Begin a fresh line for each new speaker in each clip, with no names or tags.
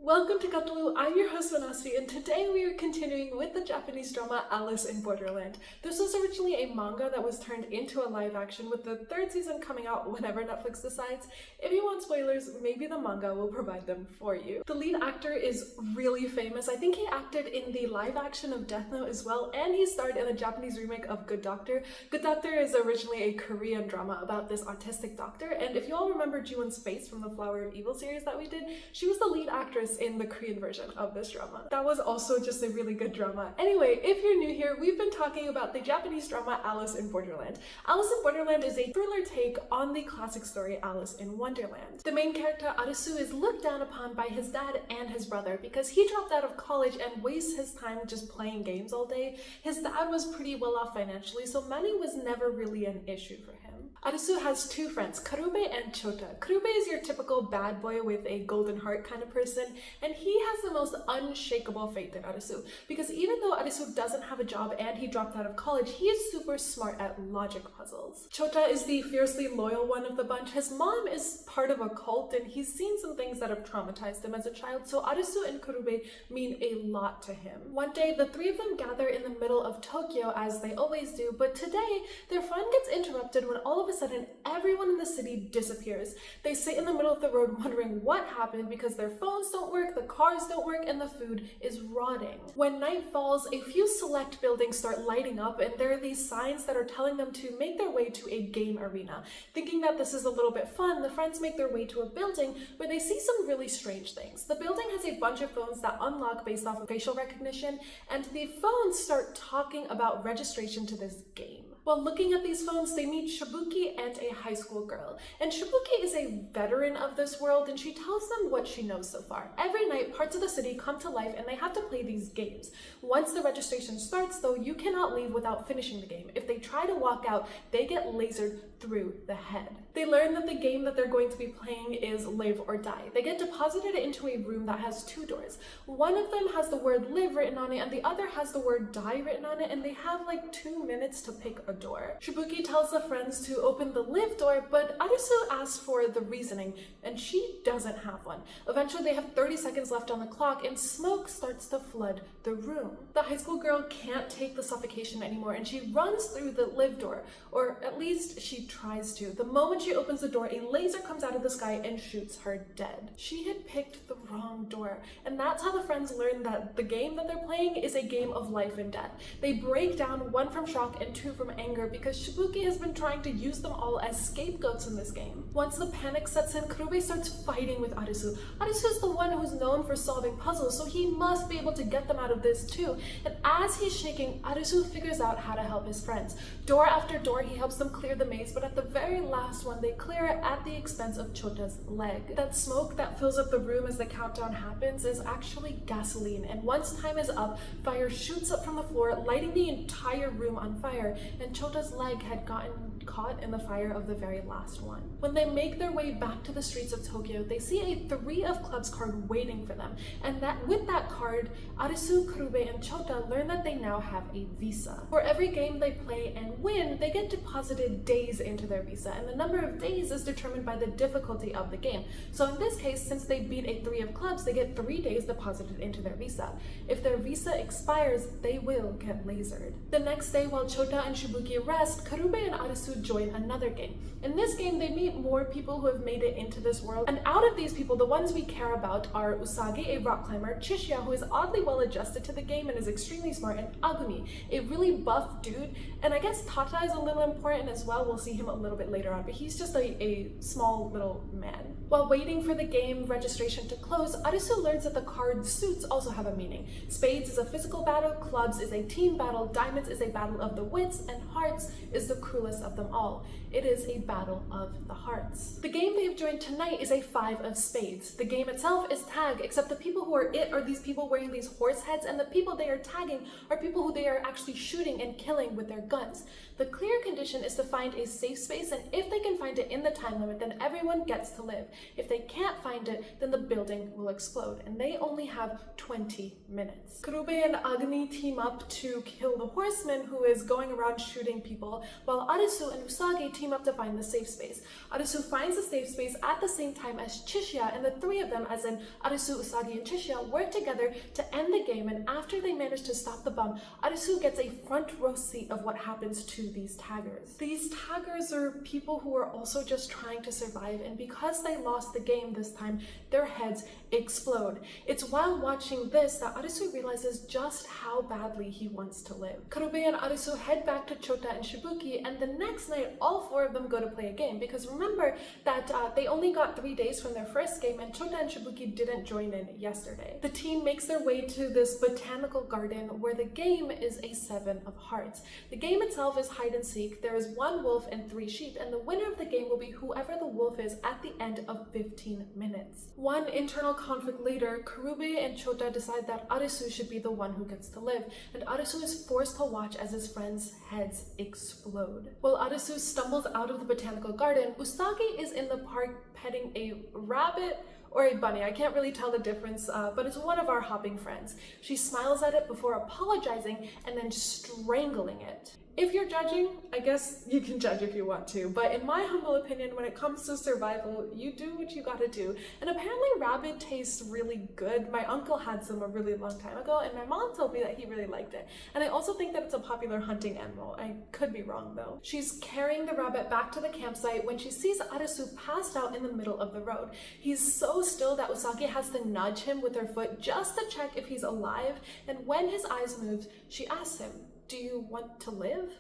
Welcome to Katlu, I'm your host Manasvi, and today we are continuing with the Japanese drama Alice in Borderland. This was originally a manga that was turned into a live action, with the third season coming out whenever Netflix decides. If you want spoilers, maybe the manga will provide them for you. The lead actor is really famous. I think he acted in the live action of Death Note as well, and he starred in a Japanese remake of Good Doctor. Good Doctor is originally a Korean drama about this autistic doctor, and if you all remember Ji-won's face from the Flower of Evil series that we did, she was the lead actress in the Korean version of this drama. That was also just a really good drama. Anyway, if you're new here, we've been talking about the Japanese drama Alice in Borderland. Alice in Borderland is a thriller take on the classic story Alice in Wonderland. The main character Arisu is looked down upon by his dad and his brother because he dropped out of college and wastes his time just playing games all day. His dad was pretty well off financially, so money was never really an issue for him. Arisu has two friends, Karube and Chōta. Karube is your typical bad boy with a golden heart kind of person, and he has the most unshakable faith in Arisu, because even though Arisu doesn't have a job and he dropped out of college, he is super smart at logic puzzles. Chōta is the fiercely loyal one of the bunch. His mom is part of a cult, and he's seen some things that have traumatized him as a child, so Arisu and Karube mean a lot to him. One day, the three of them gather in the middle of Tokyo, as they always do, but today, their fun gets interrupted when all of a sudden, everyone in the city disappears. They sit in the middle of the road wondering what happened because their phones don't work, the cars don't work, and the food is rotting. When night falls, a few select buildings start lighting up, and there are these signs that are telling them to make their way to a game arena. Thinking that this is a little bit fun, the friends make their way to a building where they see some really strange things. The building has a bunch of phones that unlock based off of facial recognition, and the phones start talking about registration to this game. While looking at these phones, they meet Shibuki and a high school girl. And Shibuki is a veteran of this world, and she tells them what she knows so far. Every night, parts of the city come to life and they have to play these games. Once the registration starts, though, you cannot leave without finishing the game. If they try to walk out, they get lasered through the head. They learn that the game that they're going to be playing is live or die. They get deposited into a room that has two doors. One of them has the word live written on it, and the other has the word die written on it, and they have like 2 minutes to pick a door. Shibuki tells the friends to open the live door, but Arisu asks for the reasoning, and she doesn't have one. Eventually, they have 30 seconds left on the clock, and smoke starts to flood the room. The high school girl can't take the suffocation anymore, and she runs through the live door, or at least she tries to. The moment she opens the door, a laser comes out of the sky and shoots her dead. She had picked the wrong door, and that's how the friends learn that the game that they're playing is a game of life and death. They break down, one from shock and two from anger, because Shibuki has been trying to use them all as scapegoats in this game. Once the panic sets in, Karube starts fighting with Arisu. Arisu is the one who's known for solving puzzles, so he must be able to get them out of this too. And as he's shaking, Arisu figures out how to help his friends. Door after door, he helps them clear the maze, but at the very last one, they clear it at the expense of Chōta's leg. That smoke that fills up the room as the countdown happens is actually gasoline, and once time is up, fire shoots up from the floor, lighting the entire room on fire, and Chōta's leg had gotten caught in the fire of the very last one. When they make their way back to the streets of Tokyo, they see a 3 of clubs card waiting for them, and that with that card, Arisu, Karube, and Chōta learn that they now have a visa. For every game they play and win, they get deposited days into their visa, and the number of days is determined by the difficulty of the game. So in this case, since they beat a 3 of clubs, they get 3 days deposited into their visa. If their visa expires, they will get lasered. The next day, while Chōta and Shibuki rest, Karube and Arisu join another game. In this game, they meet more people who have made it into this world, and out of these people, the ones we care about are Usagi, a rock climber, Chishiya, who is oddly well adjusted to the game and is extremely smart, and Agumi, a really buff dude, and I guess Tata is a little important as well. We'll see him a little bit later on, but he's just a small little man. While waiting for the game registration to close, Arisu learns that the card suits also have a meaning. Spades is a physical battle, clubs is a team battle, diamonds is a battle of the wits, and hearts is the cruelest of them all. It is a battle of the hearts. The game they've joined tonight is a 5 of spades. The game itself is tag, except the people who are it are these people wearing these horse heads, and the people they are tagging are people who they are actually shooting and killing with their guns. The clear condition is to find a safe space, and if they can find it in the time limit, then everyone gets to live. If they can't find it, then the building will explode, and they only have 20 minutes. Karube and Agni team up to kill the horseman who is going around shooting people, while Arisu Arisu and Usagi team up to find the safe space. Arisu finds the safe space at the same time as Chishiya, and the three of them, as in Arisu, Usagi, and Chishiya, work together to end the game, and after they manage to stop the bomb, Arisu gets a front row seat of what happens to these taggers. These taggers are people who are also just trying to survive, and because they lost the game this time, their heads explode. It's while watching this that Arisu realizes just how badly he wants to live. Karube and Arisu head back to Chōta and Shibuki, and the next night all four of them go to play a game, because remember that they only got 3 days from their first game, and Chōta and Shibuki didn't join in yesterday. The team makes their way to this botanical garden where the game is a 7 of hearts. The game itself is hide and seek. There is 1 wolf and 3 sheep, and the winner of the game will be whoever the wolf is at the end of 15 minutes. One internal conflict later, Karube and Chōta decide that Arisu should be the one who gets to live, and Arisu is forced to watch as his friends' heads explode. While Arisu stumbles out of the botanical garden, Usagi is in the park petting a rabbit or a bunny. I can't really tell the difference, but it's one of our hopping friends. She smiles at it before apologizing and then strangling it. If you're judging, I guess you can judge if you want to, but in my humble opinion, when it comes to survival, you do what you gotta do. And apparently rabbit tastes really good. My uncle had some a really long time ago, and my mom told me that he really liked it. And I also think that it's a popular hunting animal. I could be wrong though. She's carrying the rabbit back to the campsite when she sees Arisu passed out in the middle of the road. He's so still that Usagi has to nudge him with her foot just to check if he's alive, and when his eyes move, she asks him, "Do you want to live?"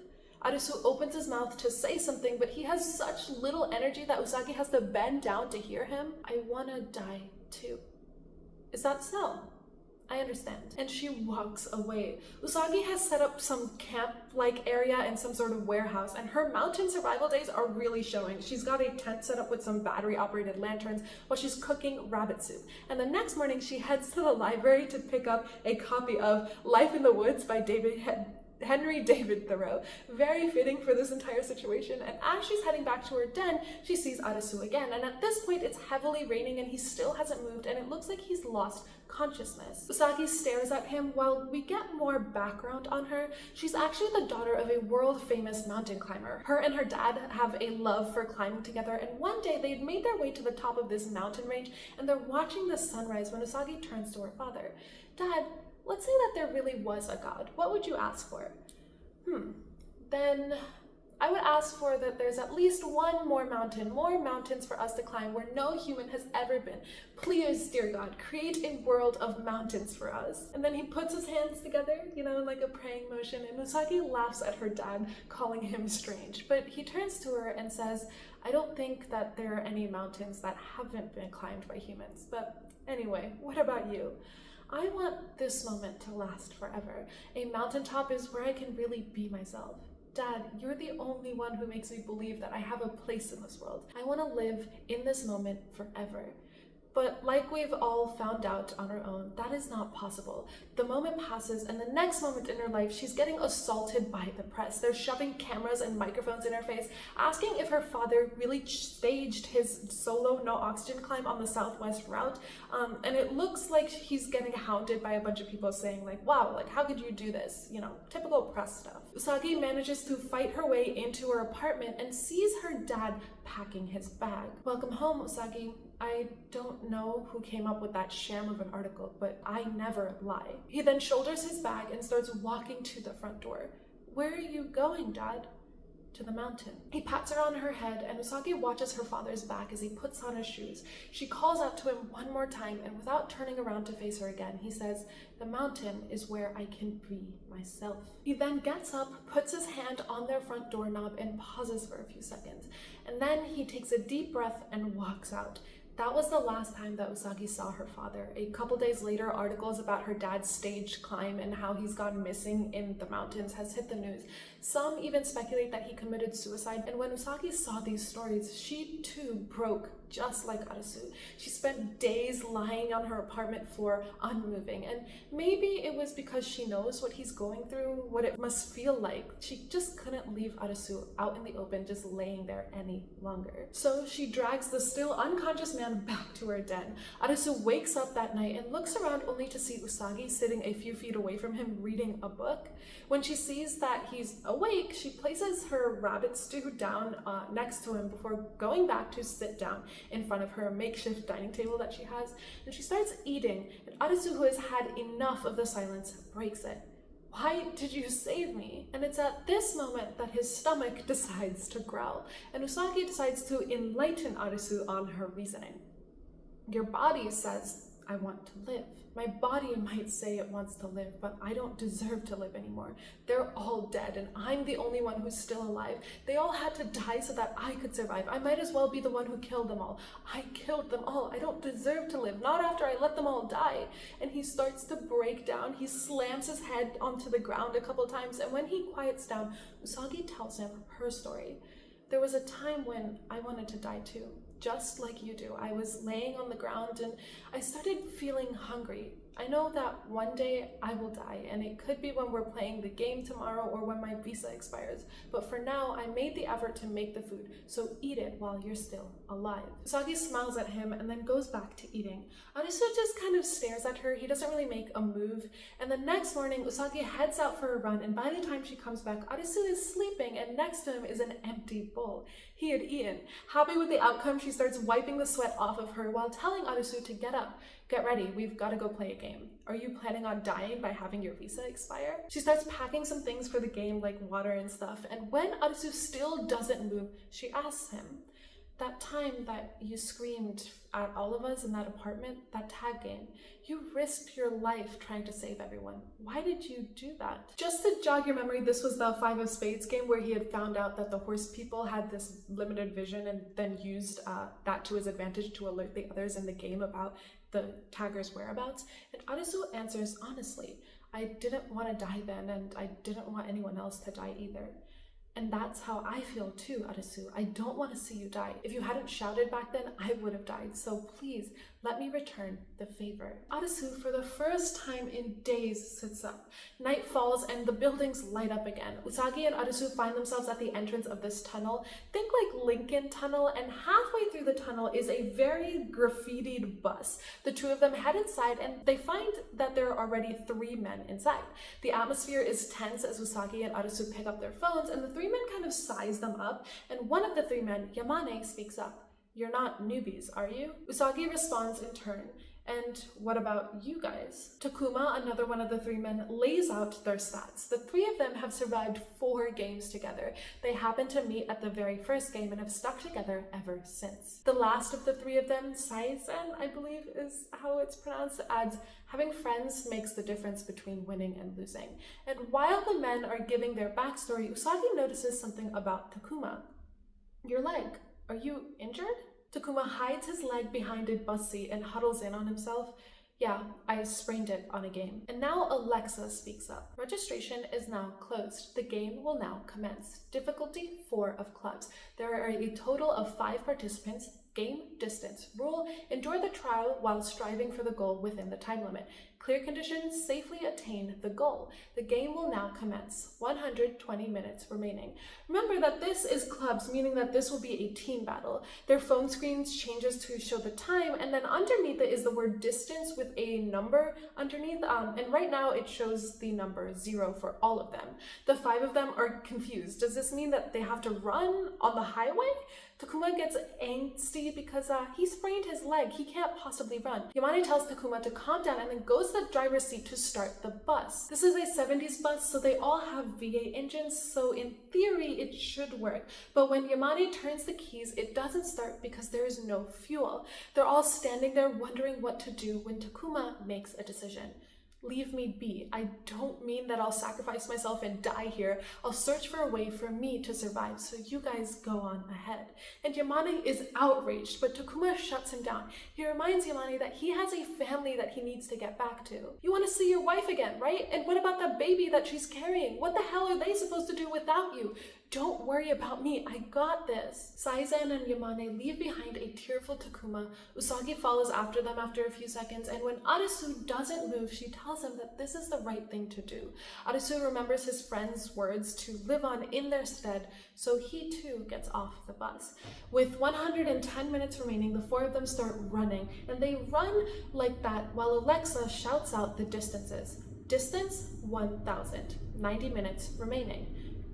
Arisu opens his mouth to say something, but he has such little energy that Usagi has to bend down to hear him. "I wanna die too." "Is that so? I understand." And she walks away. Usagi has set up some camp-like area in some sort of warehouse, and her mountain survival days are really showing. She's got a tent set up with some battery-operated lanterns while she's cooking rabbit soup. And the next morning, she heads to the library to pick up a copy of Life in the Woods by Henry David Thoreau. Very fitting for this entire situation. And as she's heading back to her den, she sees Arisu again. And at this point, it's heavily raining and he still hasn't moved, and it looks like he's lost consciousness. Usagi stares at him while we get more background on her. She's actually the daughter of a world-famous mountain climber. Her and her dad have a love for climbing together, and one day they'd made their way to the top of this mountain range, and they're watching the sunrise when Usagi turns to her father. "Dad, let's say that there really was a god. What would you ask for?" Then I would ask for that there's at least one more mountains for us to climb where no human has ever been. Please, dear God, create a world of mountains for us. And then he puts his hands together, you know, like a praying motion, and Usagi laughs at her dad, calling him strange. But he turns to her and says, "I don't think that there are any mountains that haven't been climbed by humans. But anyway, what about you? I want this moment to last forever. A mountaintop is where I can really be myself. Dad, you're the only one who makes me believe that I have a place in this world. I want to live in this moment forever." But like we've all found out on our own, that is not possible. The moment passes, and the next moment in her life, she's getting assaulted by the press. They're shoving cameras and microphones in her face, asking if her father really staged his solo no oxygen climb on the Southwest route. And it looks like he's getting hounded by a bunch of people saying like, "Wow, like how could you do this?" You know, typical press stuff. Usagi manages to fight her way into her apartment and sees her dad packing his bag. "Welcome home, Usagi. I don't know who came up with that sham of an article, but I never lie." He then shoulders his bag and starts walking to the front door. "Where are you going, Dad?" "To the mountain." He pats her on her head, and Usagi watches her father's back as he puts on his shoes. She calls out to him one more time, and without turning around to face her again, he says, "The mountain is where I can be myself." He then gets up, puts his hand on their front doorknob, and pauses for a few seconds. And then he takes a deep breath and walks out. That was the last time that Usagi saw her father. A couple days later, articles about her dad's staged climb and how he's gone missing in the mountains has hit the news. Some even speculate that he committed suicide, and when Usagi saw these stories, she too broke just like Arisu. She spent days lying on her apartment floor, unmoving, and maybe it was because she knows what he's going through, what it must feel like. She just couldn't leave Arisu out in the open, just laying there any longer. So she drags the still unconscious man back to her den. Arisu wakes up that night and looks around only to see Usagi sitting a few feet away from him reading a book. When she sees that he's awake, she places her rabbit stew down next to him before going back to sit down in front of her makeshift dining table that she has, and she starts eating, and Arisu, who has had enough of the silence, breaks it. Why did you save me? And it's at this moment that his stomach decides to growl, and Usagi decides to enlighten Arisu on her reasoning. Your body says, I want to live. My body might say it wants to live, but I don't deserve to live anymore. They're all dead, and I'm the only one who's still alive. They all had to die so that I could survive. I might as well be the one who killed them all. I killed them all. I don't deserve to live, not after I let them all die. And he starts to break down. He slams his head onto the ground a couple times, and when he quiets down, Usagi tells him her story. There was a time when I wanted to die too. Just like you do. I was laying on the ground and I started feeling hungry. I know that one day I will die, and it could be when we're playing the game tomorrow or when my visa expires. But for now, I made the effort to make the food, so eat it while you're still alive. Usagi smiles at him and then goes back to eating. Arisu just kind of stares at her. He doesn't really make a move. And the next morning, Usagi heads out for a run, and by the time she comes back, Arisu is sleeping, and next to him is an empty bowl. He had eaten. Happy with the outcome, she starts wiping the sweat off of her while telling Arisu to get up. Get ready, we've got to go play a game. Are you planning on dying by having your visa expire? She starts packing some things for the game like water and stuff, and when Arisu still doesn't move, she asks him, that time that you screamed at all of us in that apartment, that tag game, you risked your life trying to save everyone. Why did you do that? Just to jog your memory, this was the 5 of Spades game where he had found out that the horse people had this limited vision and then used that to his advantage to alert the others in the game about the tagger's whereabouts. And Arisu answers honestly, I didn't want to die then, and I didn't want anyone else to die either. And that's how I feel too, Arisu. I don't want to see you die. If you hadn't shouted back then, I would have died. So please, let me return the favor. Arisu, for the first time in days, sits up. Night falls and the buildings light up again. Usagi and Arisu find themselves at the entrance of this tunnel. Think like Lincoln Tunnel, and halfway through the tunnel is a very graffitied bus. The two of them head inside and they find that there are already 3 men inside. The atmosphere is tense as Usagi and Arisu pick up their phones, and the 3 men kind of size them up, and one of the 3 men, Yamane, speaks up. You're not newbies, are you? Usagi responds in turn. And what about you guys? Takuma, another one of the 3 men, lays out their stats. The 3 of them have survived 4 games together. They happened to meet at the very first game and have stuck together ever since. The last of the 3 of them, Saizen, I believe is how it's pronounced, adds, having friends makes the difference between winning and losing. And while the men are giving their backstory, Usagi notices something about Takuma. Your leg. Are you injured? Takuma hides his leg behind a bus seat and huddles in on himself. Yeah, I sprained it on a game. And now Alexa speaks up. Registration is now closed. The game will now commence. Difficulty 4 of clubs. There are a total of 5 participants. Game distance. Rule, endure the trial while striving for the goal within the time limit. Clear conditions, safely attain the goal. The game will now commence. 120 minutes remaining. Remember that this is clubs, meaning that this will be a team battle. Their phone screens changes to show the time, and then underneath it is the word distance with a number underneath, and right now it shows the number 0 for all of them. The 5 of them are confused. Does this mean that they have to run on the highway? Takuma gets angsty because he sprained his leg. He can't possibly run. Yamane tells Takuma to calm down and then goes to the driver's seat to start the bus. This is a 70s bus, so they all have V8 engines, so in theory it should work. But when Yamane turns the keys, it doesn't start because there is no fuel. They're all standing there wondering what to do when Takuma makes a decision. Leave me be. I don't mean that I'll sacrifice myself and die here. I'll search for a way for me to survive, so you guys go on ahead. And Yamane is outraged, but Takuma shuts him down. He reminds Yamane that he has a family that he needs to get back to. You want to see your wife again, right? And what about that baby that she's carrying? What the hell are they supposed to do without you? Don't worry about me, I got this. Saizen and Yamane leave behind a tearful Takuma. Usagi follows after them after a few seconds, and when Arisu doesn't move, she tells him that this is the right thing to do. Arisu remembers his friend's words to live on in their stead, so he too gets off the bus. With 110 minutes remaining, the 4 of them start running, and they run like that while Alexa shouts out the distances. Distance, 1,000. 90 minutes remaining.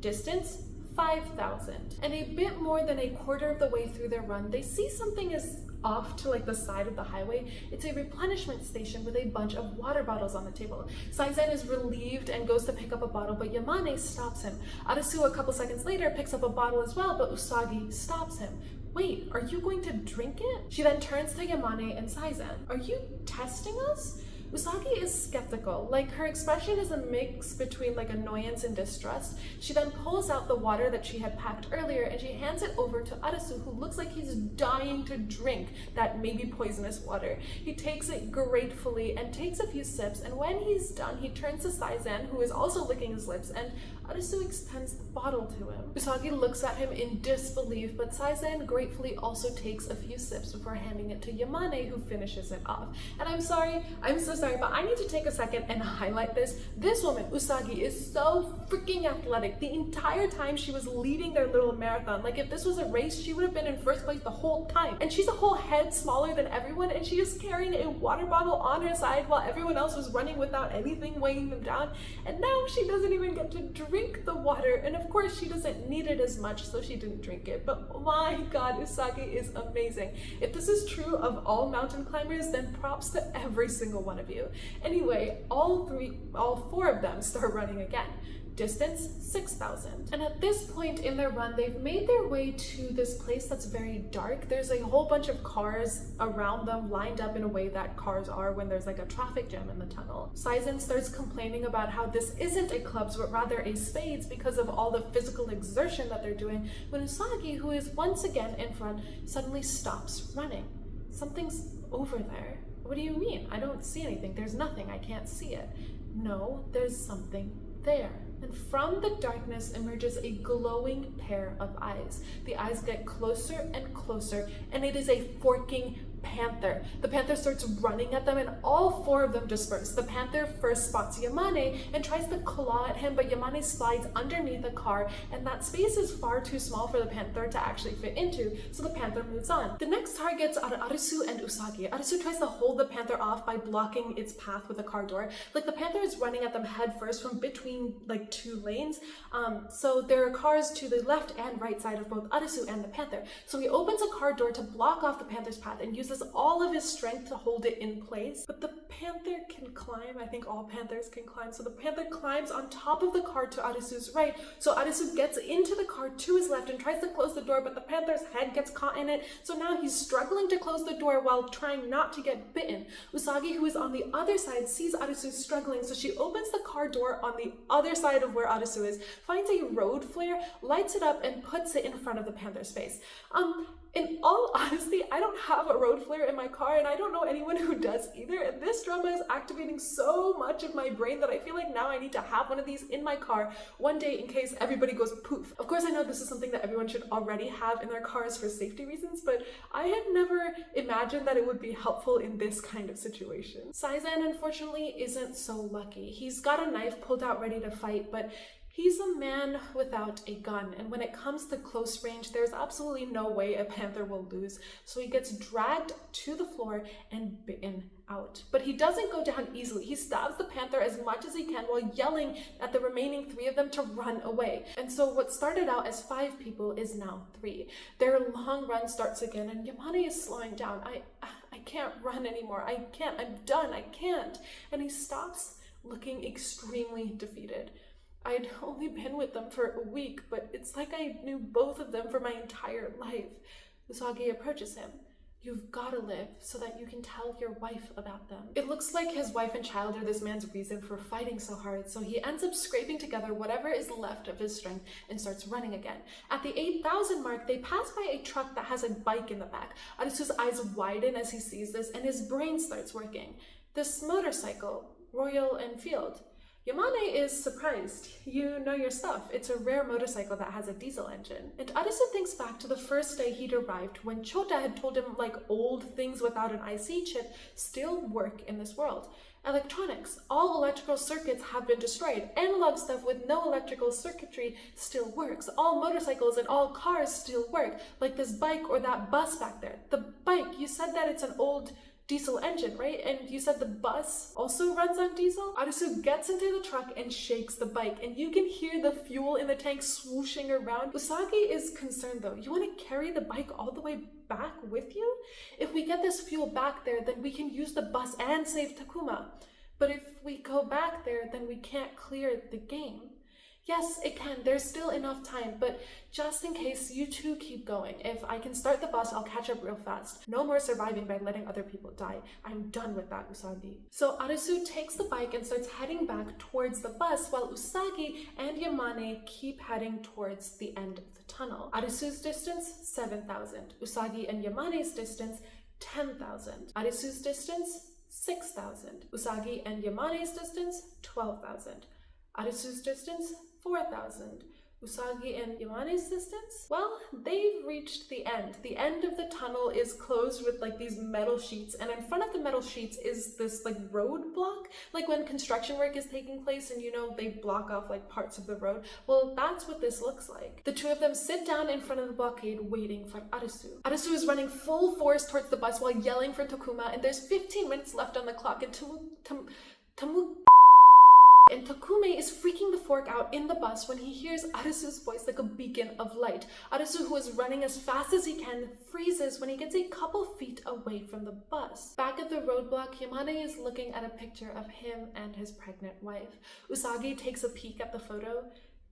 Distance, 5,000. And a bit more than a quarter of the way through their run, they see something is off to like the side of the highway. It's a replenishment station with a bunch of water bottles on the table. Saizen is relieved and goes to pick up a bottle, but Yamane stops him. Arisu a couple seconds later picks up a bottle as well, but Usagi stops him. Wait, are you going to drink it? She then turns to Yamane and Saizen. Are you testing us? Usagi is skeptical, like her expression is a mix between like annoyance and distrust. She then pulls out the water that she had packed earlier and she hands it over to Arisu, who looks like he's dying to drink that maybe poisonous water. He takes it gratefully and takes a few sips, and when he's done, he turns to Saizen, who is also licking his lips, and Arisu extends the bottle to him. Usagi looks at him in disbelief, but Saizen gratefully also takes a few sips before handing it to Yamane, who finishes it off. And I'm so sorry, but I need to take a second and highlight this. This woman, Usagi, is so freaking athletic. The entire time she was leading their little marathon. Like if this was a race, she would have been in first place the whole time. And she's a whole head smaller than everyone, and she is carrying a water bottle on her side while everyone else was running without anything weighing them down. And now she doesn't even get to drink the water, and of course she doesn't need it as much, so she didn't drink it. But my god, Usagi is amazing. If this is true of all mountain climbers, then props to every single one of you. Anyway, all four of them start running again. Distance, 6,000. And at this point in their run, they've made their way to this place that's very dark. There's a whole bunch of cars around them lined up in a way that cars are when there's like a traffic jam in the tunnel. Saizen starts complaining about how this isn't a clubs, but rather a spades because of all the physical exertion that they're doing, when Usagi, who is once again in front, suddenly stops running. Something's over there. What do you mean? I don't see anything. There's nothing. I can't see it. No, there's something there. And from the darkness emerges a glowing pair of eyes. The eyes get closer and closer, and it is a forking panther. The panther starts running at them, and all four of them disperse. The panther first spots Yamane and tries to claw at him, but Yamane slides underneath a car, and that space is far too small for the panther to actually fit into, so the panther moves on. The next targets are Arisu and Usagi. Arisu tries to hold the panther off by blocking its path with a car door. Like the panther is running at them head first from between like two lanes, so there are cars to the left and right side of both Arisu and the panther. So he opens a car door to block off the panther's path and uses all of his strength to hold it in place. But the panther can climb. I think all panthers can climb. So the panther climbs on top of the car to Arisu's right. So Arisu gets into the car to his left and tries to close the door, but the panther's head gets caught in it. So now he's struggling to close the door while trying not to get bitten. Usagi, who is on the other side, sees Arisu struggling, so she opens the car door on the other side of where Arisu is, finds a road flare, lights it up, and puts it in front of the panther's face. In all honesty, I don't have a road flare in my car, and I don't know anyone who does either. And this drama is activating so much of my brain that I feel like now I need to have one of these in my car one day in case everybody goes poof. Of course, I know this is something that everyone should already have in their cars for safety reasons, but I had never imagined that it would be helpful in this kind of situation. Saizen, unfortunately, isn't so lucky. He's got a knife pulled out ready to fight, but he's a man without a gun, and when it comes to close range, there's absolutely no way a panther will lose, so he gets dragged to the floor and bitten out. But he doesn't go down easily. He stabs the panther as much as he can while yelling at the remaining three of them to run away. And so what started out as 5 people is now 3. Their long run starts again, and Yamane is slowing down. I can't run anymore. I can't. I'm done. I can't. And he stops, looking extremely defeated. I'd only been with them for a week, but it's like I knew both of them for my entire life. Usagi approaches him. You've got to live so that you can tell your wife about them. It looks like his wife and child are this man's reason for fighting so hard, so he ends up scraping together whatever is left of his strength and starts running again. At the 8,000 mark, they pass by a truck that has a bike in the back. Arisu's eyes widen as he sees this, and his brain starts working. This motorcycle, Royal Enfield. Yamane is surprised. You know your stuff. It's a rare motorcycle that has a diesel engine. And Arisu thinks back to the first day he'd arrived when Chōta had told him like old things without an IC chip still work in this world. Electronics, all electrical circuits have been destroyed. Analog stuff with no electrical circuitry still works. All motorcycles and all cars still work, like this bike or that bus back there. The bike, you said that it's an old diesel engine, right? And you said the bus also runs on diesel? Arisu gets into the truck and shakes the bike, and you can hear the fuel in the tank swooshing around. Usagi is concerned though. You want to carry the bike all the way back with you? If we get this fuel back there, then we can use the bus and save Takuma. But if we go back there, then we can't clear the game. Yes, it can. There's still enough time, but just in case, you two keep going. If I can start the bus, I'll catch up real fast. No more surviving by letting other people die. I'm done with that, Usagi. So Arisu takes the bike and starts heading back towards the bus, while Usagi and Yamane keep heading towards the end of the tunnel. Arisu's distance, 7,000. Usagi and Yamane's distance, 10,000. Arisu's distance, 6,000. Usagi and Yamane's distance, 12,000. Arisu's distance, 4,000. Usagi and Yamane's distance? Well, they've reached the end. The end of the tunnel is closed with like these metal sheets, and in front of the metal sheets is this like roadblock, like when construction work is taking place and they block off like parts of the road. Well, that's what this looks like. The two of them sit down in front of the blockade waiting for Arisu. Arisu is running full force towards the bus while yelling for Takuma, and there's 15 minutes left on the clock, and Takume is freaking the fork out in the bus when he hears Arisu's voice like a beacon of light. Arisu, who is running as fast as he can, freezes when he gets a couple feet away from the bus. Back at the roadblock, Yamane is looking at a picture of him and his pregnant wife. Usagi takes a peek at the photo.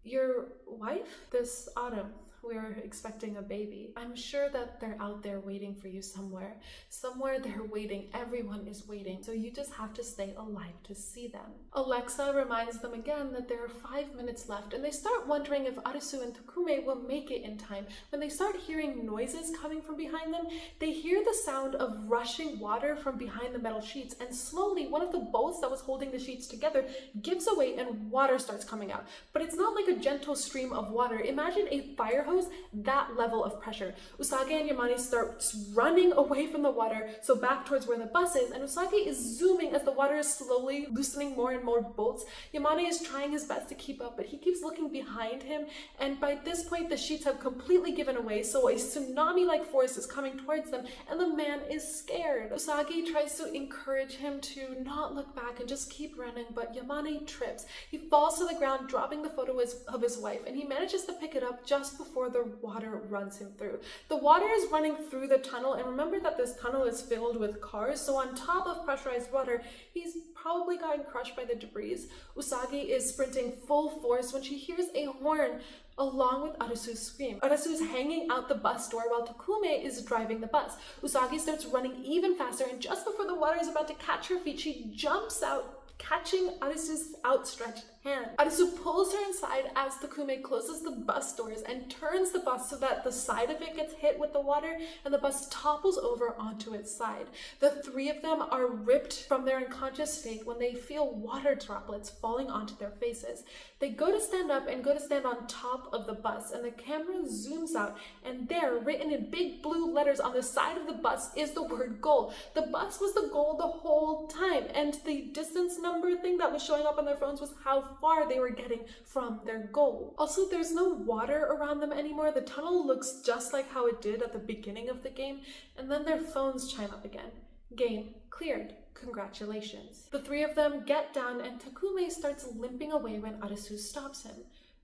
Your wife? This autumn. We're expecting a baby. I'm sure that they're out there waiting for you somewhere. Somewhere they're waiting. Everyone is waiting. So you just have to stay alive to see them. Alexa reminds them again that there are 5 minutes left, and they start wondering if Arisu and Takume will make it in time. When they start hearing noises coming from behind them, they hear the sound of rushing water from behind the metal sheets, and slowly one of the bolts that was holding the sheets together gives away and water starts coming out. But it's not like a gentle stream of water. Imagine a fire hose, that level of pressure. Usagi and Yamane start running away from the water, so back towards where the bus is, and Usagi is zooming as the water is slowly loosening more and more bolts. Yamane is trying his best to keep up, but he keeps looking behind him, and by this point the sheets have completely given away, so a tsunami-like force is coming towards them, and the man is scared. Usagi tries to encourage him to not look back and just keep running, but Yamane trips. He falls to the ground, dropping the photo of his wife, and he manages to pick it up just before the water runs him through. The water is running through the tunnel, and remember that this tunnel is filled with cars, so on top of pressurized water, he's probably gotten crushed by the debris. Usagi is sprinting full force when she hears a horn along with Arisu's scream. Arisu is hanging out the bus door while Takume is driving the bus. Usagi starts running even faster, and just before the water is about to catch her feet, she jumps out, catching Arisu's outstretched hand. Arisu pulls her inside as Takume closes the bus doors and turns the bus so that the side of it gets hit with the water and the bus topples over onto its side. The three of them are ripped from their unconscious state when they feel water droplets falling onto their faces. They go to stand up and go to stand on top of the bus, and the camera zooms out, and there, written in big blue letters on the side of the bus, is the word goal. The bus was the goal the whole time, and the distance number thing that was showing up on their phones was how far they were getting from their goal. Also, there's no water around them anymore. The tunnel looks just like how it did at the beginning of the game, and then their phones chime up again. Game cleared. Congratulations. The three of them get down, and Takume starts limping away when Arisu stops him.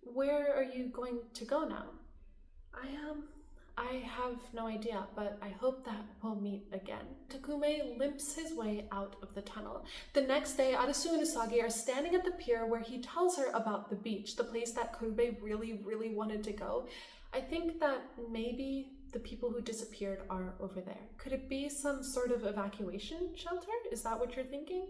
Where are you going to go now? I have no idea, but I hope that we'll meet again. Takume limps his way out of the tunnel. The next day, Arisu and Usagi are standing at the pier where he tells her about the beach, the place that Karube really wanted to go. I think that maybe the people who disappeared are over there. Could it be some sort of evacuation shelter? Is that what you're thinking?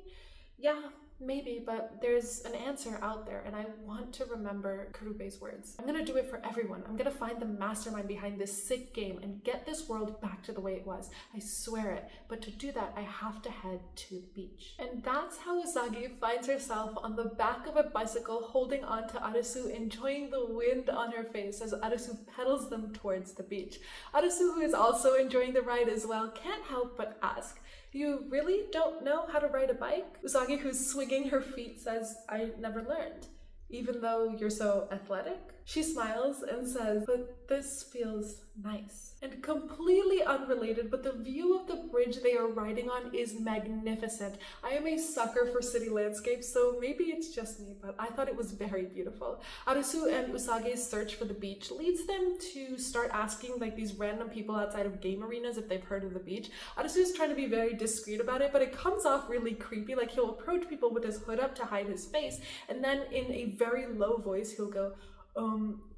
Yeah, maybe, but there's an answer out there, and I want to remember Karube's words. I'm gonna do it for everyone. I'm gonna find the mastermind behind this sick game and get this world back to the way it was. I swear it. But to do that, I have to head to the beach. And that's how Usagi finds herself on the back of a bicycle holding on to Arisu, enjoying the wind on her face as Arisu pedals them towards the beach. Arisu, who is also enjoying the ride as well, can't help but ask, "You really don't know how to ride a bike?" Usagi, who's swinging her feet, says, "I never learned, even though you're so athletic." She smiles and says, "But this feels nice. And completely unrelated, but the view of the bridge they are riding on is magnificent. I am a sucker for city landscapes, so maybe it's just me, but I thought it was very beautiful. Arisu and Usage's search for the beach leads them to start asking like these random people outside of game arenas if they've heard of the beach. Arisu is trying to be very discreet about it, but it comes off really creepy. Like he'll approach people with his hood up to hide his face, and then in a very low voice he'll go,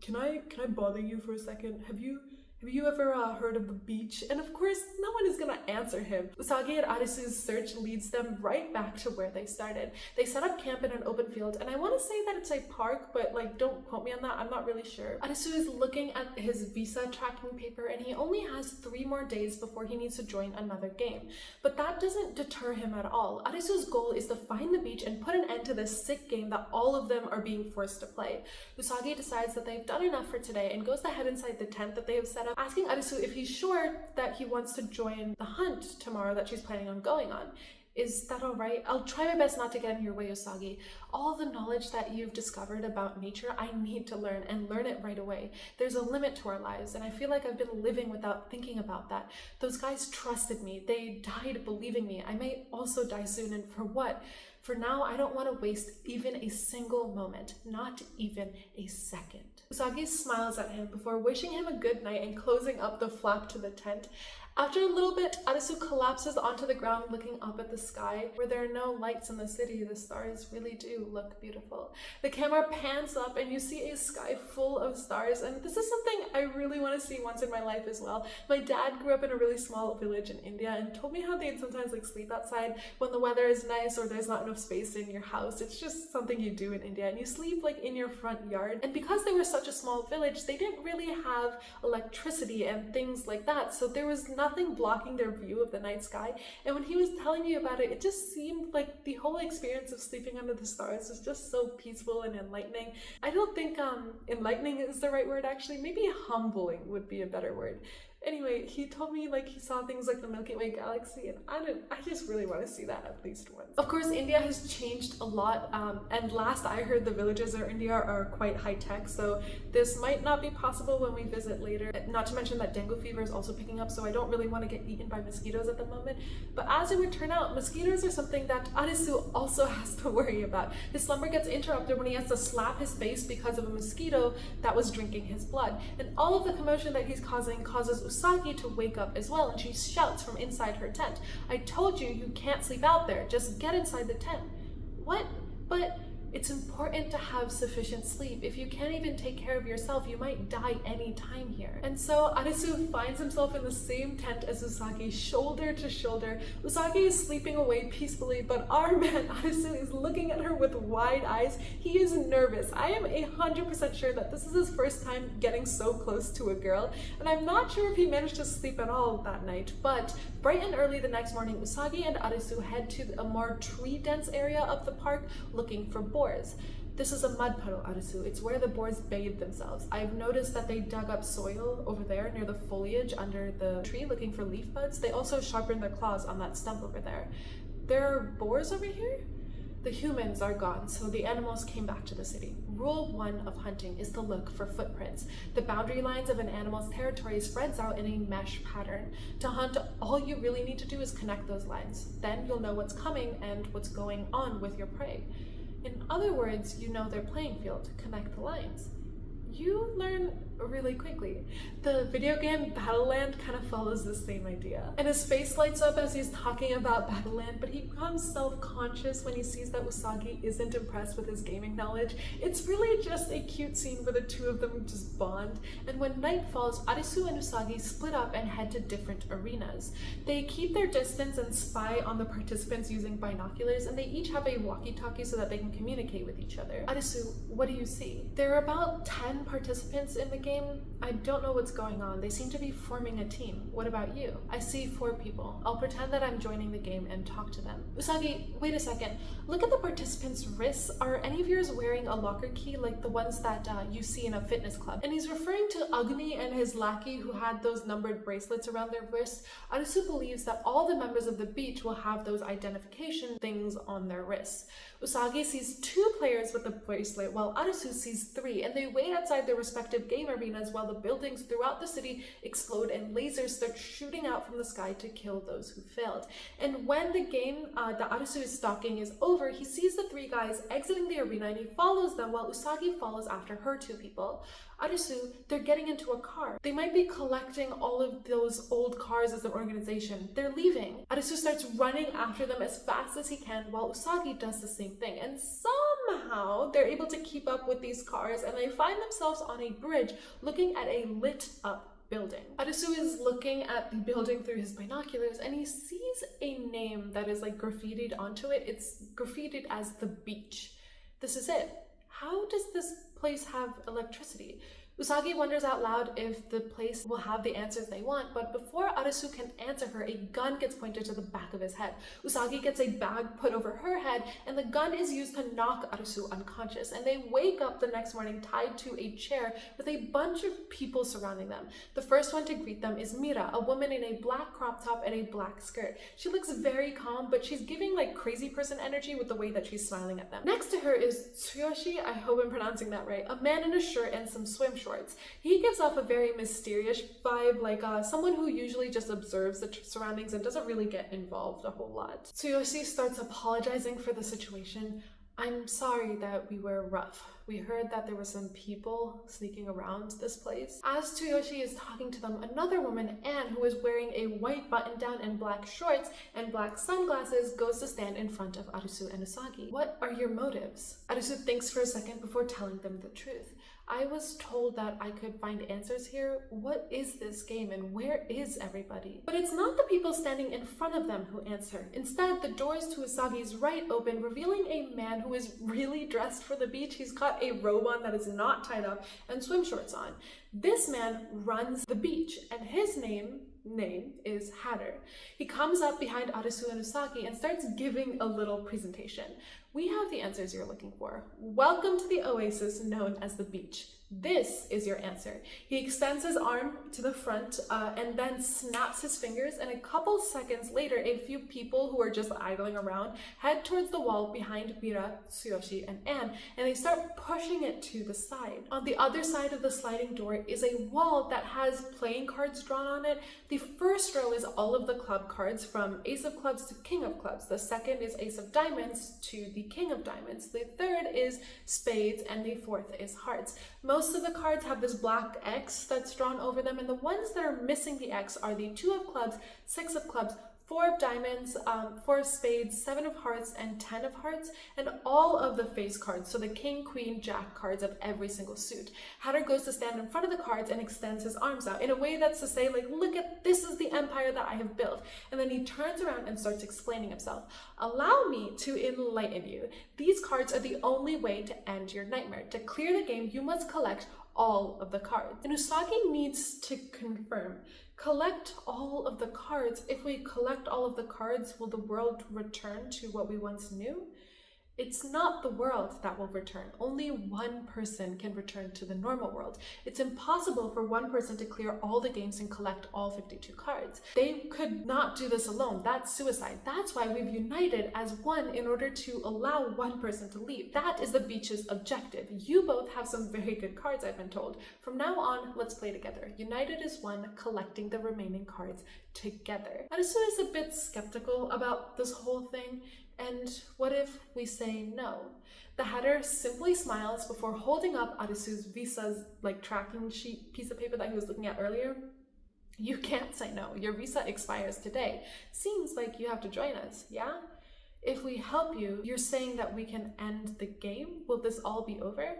can I bother you for a second? Have you ever heard of the beach? And of course, no one is gonna answer him. Usagi and Arisu's search leads them right back to where they started. They set up camp in an open field, and I want to say that it's a park, but like don't quote me on that, I'm not really sure. Arisu is looking at his visa tracking paper, and he only has 3 more days before he needs to join another game. But that doesn't deter him at all. Arisu's goal is to find the beach and put an end to this sick game that all of them are being forced to play. Usagi decides that they've done enough for today and goes to head inside the tent that they have set up, asking Arisu if he's sure that he wants to join the hunt tomorrow that she's planning on going on. Is that alright? I'll try my best not to get in your way, Usagi. All the knowledge that you've discovered about nature, I need to learn, and learn it right away. There's a limit to our lives, and I feel like I've been living without thinking about that. Those guys trusted me. They died believing me. I may also die soon, and for what? For now, I don't want to waste even a single moment, not even a second. Usagi smiles at him before wishing him a good night and closing up the flap to the tent. After a little bit, Arisu collapses onto the ground looking up at the sky. Where there are no lights in the city, the stars really do look beautiful. The camera pans up and you see a sky full of stars, and this is something I really want to see once in my life as well. My dad grew up in a really small village in India and told me how they'd sometimes like sleep outside when the weather is nice or there's not enough space in your house. It's just something you do in India, and you sleep like in your front yard. And because they were such a small village, they didn't really have electricity and things like that, so there was nothing blocking their view of the night sky. And when he was telling me about it, it just seemed like the whole experience of sleeping under the stars was just so peaceful and enlightening. I don't think enlightening is the right word, actually. Maybe humbling would be a better word. Anyway, he told me like he saw things like the Milky Way galaxy, and I just really want to see that at least once. Of course, India has changed a lot, and last I heard the villages in India are quite high-tech, so this might not be possible when we visit later. Not to mention that dengue fever is also picking up, so I don't really want to get eaten by mosquitoes at the moment. But as it would turn out, mosquitoes are something that Arisu also has to worry about. His slumber gets interrupted when he has to slap his face because of a mosquito that was drinking his blood. And all of the commotion that he's causing causes Usagi to wake up as well, and she shouts from inside her tent, "I told you, you can't sleep out there. Just get inside the tent." What? But it's important to have sufficient sleep. If you can't even take care of yourself, you might die any time here. And so Arisu finds himself in the same tent as Usagi, shoulder to shoulder. Usagi is sleeping away peacefully, but our man Arisu is looking at her with wide eyes. He is nervous. I am 100% sure that this is his first time getting so close to a girl, and I'm not sure if he managed to sleep at all that night. But bright and early the next morning, Usagi and Arisu head to a more tree-dense area of the park looking for boars. This is a mud puddle, Arisu. It's where the boars bathe themselves. I've noticed that they dug up soil over there near the foliage under the tree looking for leaf buds. They also sharpened their claws on that stump over there. There are boars over here? The humans are gone, so the animals came back to the city. Rule 1 of hunting is to look for footprints. The boundary lines of an animal's territory spreads out in a mesh pattern. To hunt, all you really need to do is connect those lines. Then you'll know what's coming and what's going on with your prey. In other words, you know their playing field. Connect the lines. You learn really quickly. The video game Borderland kind of follows the same idea. And his face lights up as he's talking about Borderland, but he becomes self-conscious when he sees that Usagi isn't impressed with his gaming knowledge. It's really just a cute scene where the two of them just bond. And when night falls, Arisu and Usagi split up and head to different arenas. They keep their distance and spy on the participants using binoculars, and they each have a walkie-talkie so that they can communicate with each other. Arisu, what do you see? There are about 10 participants in the game. I don't know what's going on. They seem to be forming a team. What about you? I see 4 people. I'll pretend that I'm joining the game and talk to them. Usagi, wait a second. Look at the participants' wrists. Are any of yours wearing a locker key like the ones that you see in a fitness club? And he's referring to Agni and his lackey who had those numbered bracelets around their wrists. Arisu believes that all the members of the beach will have those identification things on their wrists. Usagi sees 2 players with the bracelet while Arisu sees 3, and they wait outside outside their respective game arenas while the buildings throughout the city explode and lasers start shooting out from the sky to kill those who failed. And when the game that Arisu is stalking is over, he sees the three guys exiting the arena and he follows them while Usagi follows after her two people. Arisu, they're getting into a car. They might be collecting all of those old cars as an organization. They're leaving. Arisu starts running after them as fast as he can while Usagi does the same thing. And somehow they're able to keep up with these cars and they find themselves on a bridge looking at a lit up building. Arisu is looking at the building through his binoculars and he sees a name that is like graffitied onto it. It's graffitied as the beach. This is it. How does this place have electricity? Usagi wonders out loud if the place will have the answers they want, but before Arisu can answer her, a gun gets pointed to the back of his head. Usagi gets a bag put over her head, and the gun is used to knock Arisu unconscious, and they wake up the next morning tied to a chair with a bunch of people surrounding them. The first one to greet them is Mira, a woman in a black crop top and a black skirt. She looks very calm, but she's giving like crazy person energy with the way that she's smiling at them. Next to her is Tsuyoshi, I hope I'm pronouncing that right, a man in a shirt and some swim shorts. He gives off a very mysterious vibe, like someone who usually just observes the surroundings and doesn't really get involved a whole lot. Tsuyoshi starts apologizing for the situation. I'm sorry that we were rough. We heard that there were some people sneaking around this place. As Tsuyoshi is talking to them, another woman, Anne, who is wearing a white button-down and black shorts and black sunglasses, goes to stand in front of Arisu and Usagi. What are your motives? Arisu thinks for a second before telling them the truth. I was told that I could find answers here. What is this game and where is everybody? But it's not the people standing in front of them who answer. Instead, the doors to Usagi's right open, revealing a man who is really dressed for the beach. He's got a robe on that is not tied up and swim shorts on. This man runs the beach and his name is Hatter. He comes up behind Arisu and Usagi and starts giving a little presentation. We have the answers you're looking for. Welcome to the oasis known as the beach. This is your answer. He extends his arm to the front and then snaps his fingers, and a couple seconds later, a few people who are just idling around head towards the wall behind Mira, Tsuyoshi, and Anne, and they start pushing it to the side. On the other side of the sliding door is a wall that has playing cards drawn on it. The first row is all of the club cards from Ace of Clubs to King of Clubs. The second is Ace of Diamonds to the King of Diamonds. The third is Spades, and the fourth is Hearts. Most of the cards have this black X that's drawn over them, and the ones that are missing the X are the 2 of Clubs, 6 of Clubs, 4 of Diamonds, 4 of Spades, 7 of Hearts, and 10 of Hearts, and all of the face cards, so the King, Queen, Jack cards of every single suit. Hatter goes to stand in front of the cards and extends his arms out in a way that's to say, like, look at, this is the empire that I have built. And then he turns around and starts explaining himself. Allow me to enlighten you. These cards are the only way to end your nightmare. To clear the game, you must collect all of the cards. And Usagi needs to confirm. Collect all of the cards. If we collect all of the cards, will the world return to what we once knew? It's not the world that will return. Only one person can return to the normal world. It's impossible for one person to clear all the games and collect all 52 cards. They could not do this alone. That's suicide. That's why we've united as one in order to allow one person to leave. That is the beach's objective. You both have some very good cards, I've been told. From now on, let's play together. United as one, collecting the remaining cards together. Arisu is a bit skeptical about this whole thing. And what if we say no? The Hatter simply smiles before holding up Arisu's visa's tracking sheet piece of paper that he was looking at earlier. You can't say no. Your visa expires today. Seems like you have to join us, yeah? If we help you, you're saying that we can end the game? Will this all be over?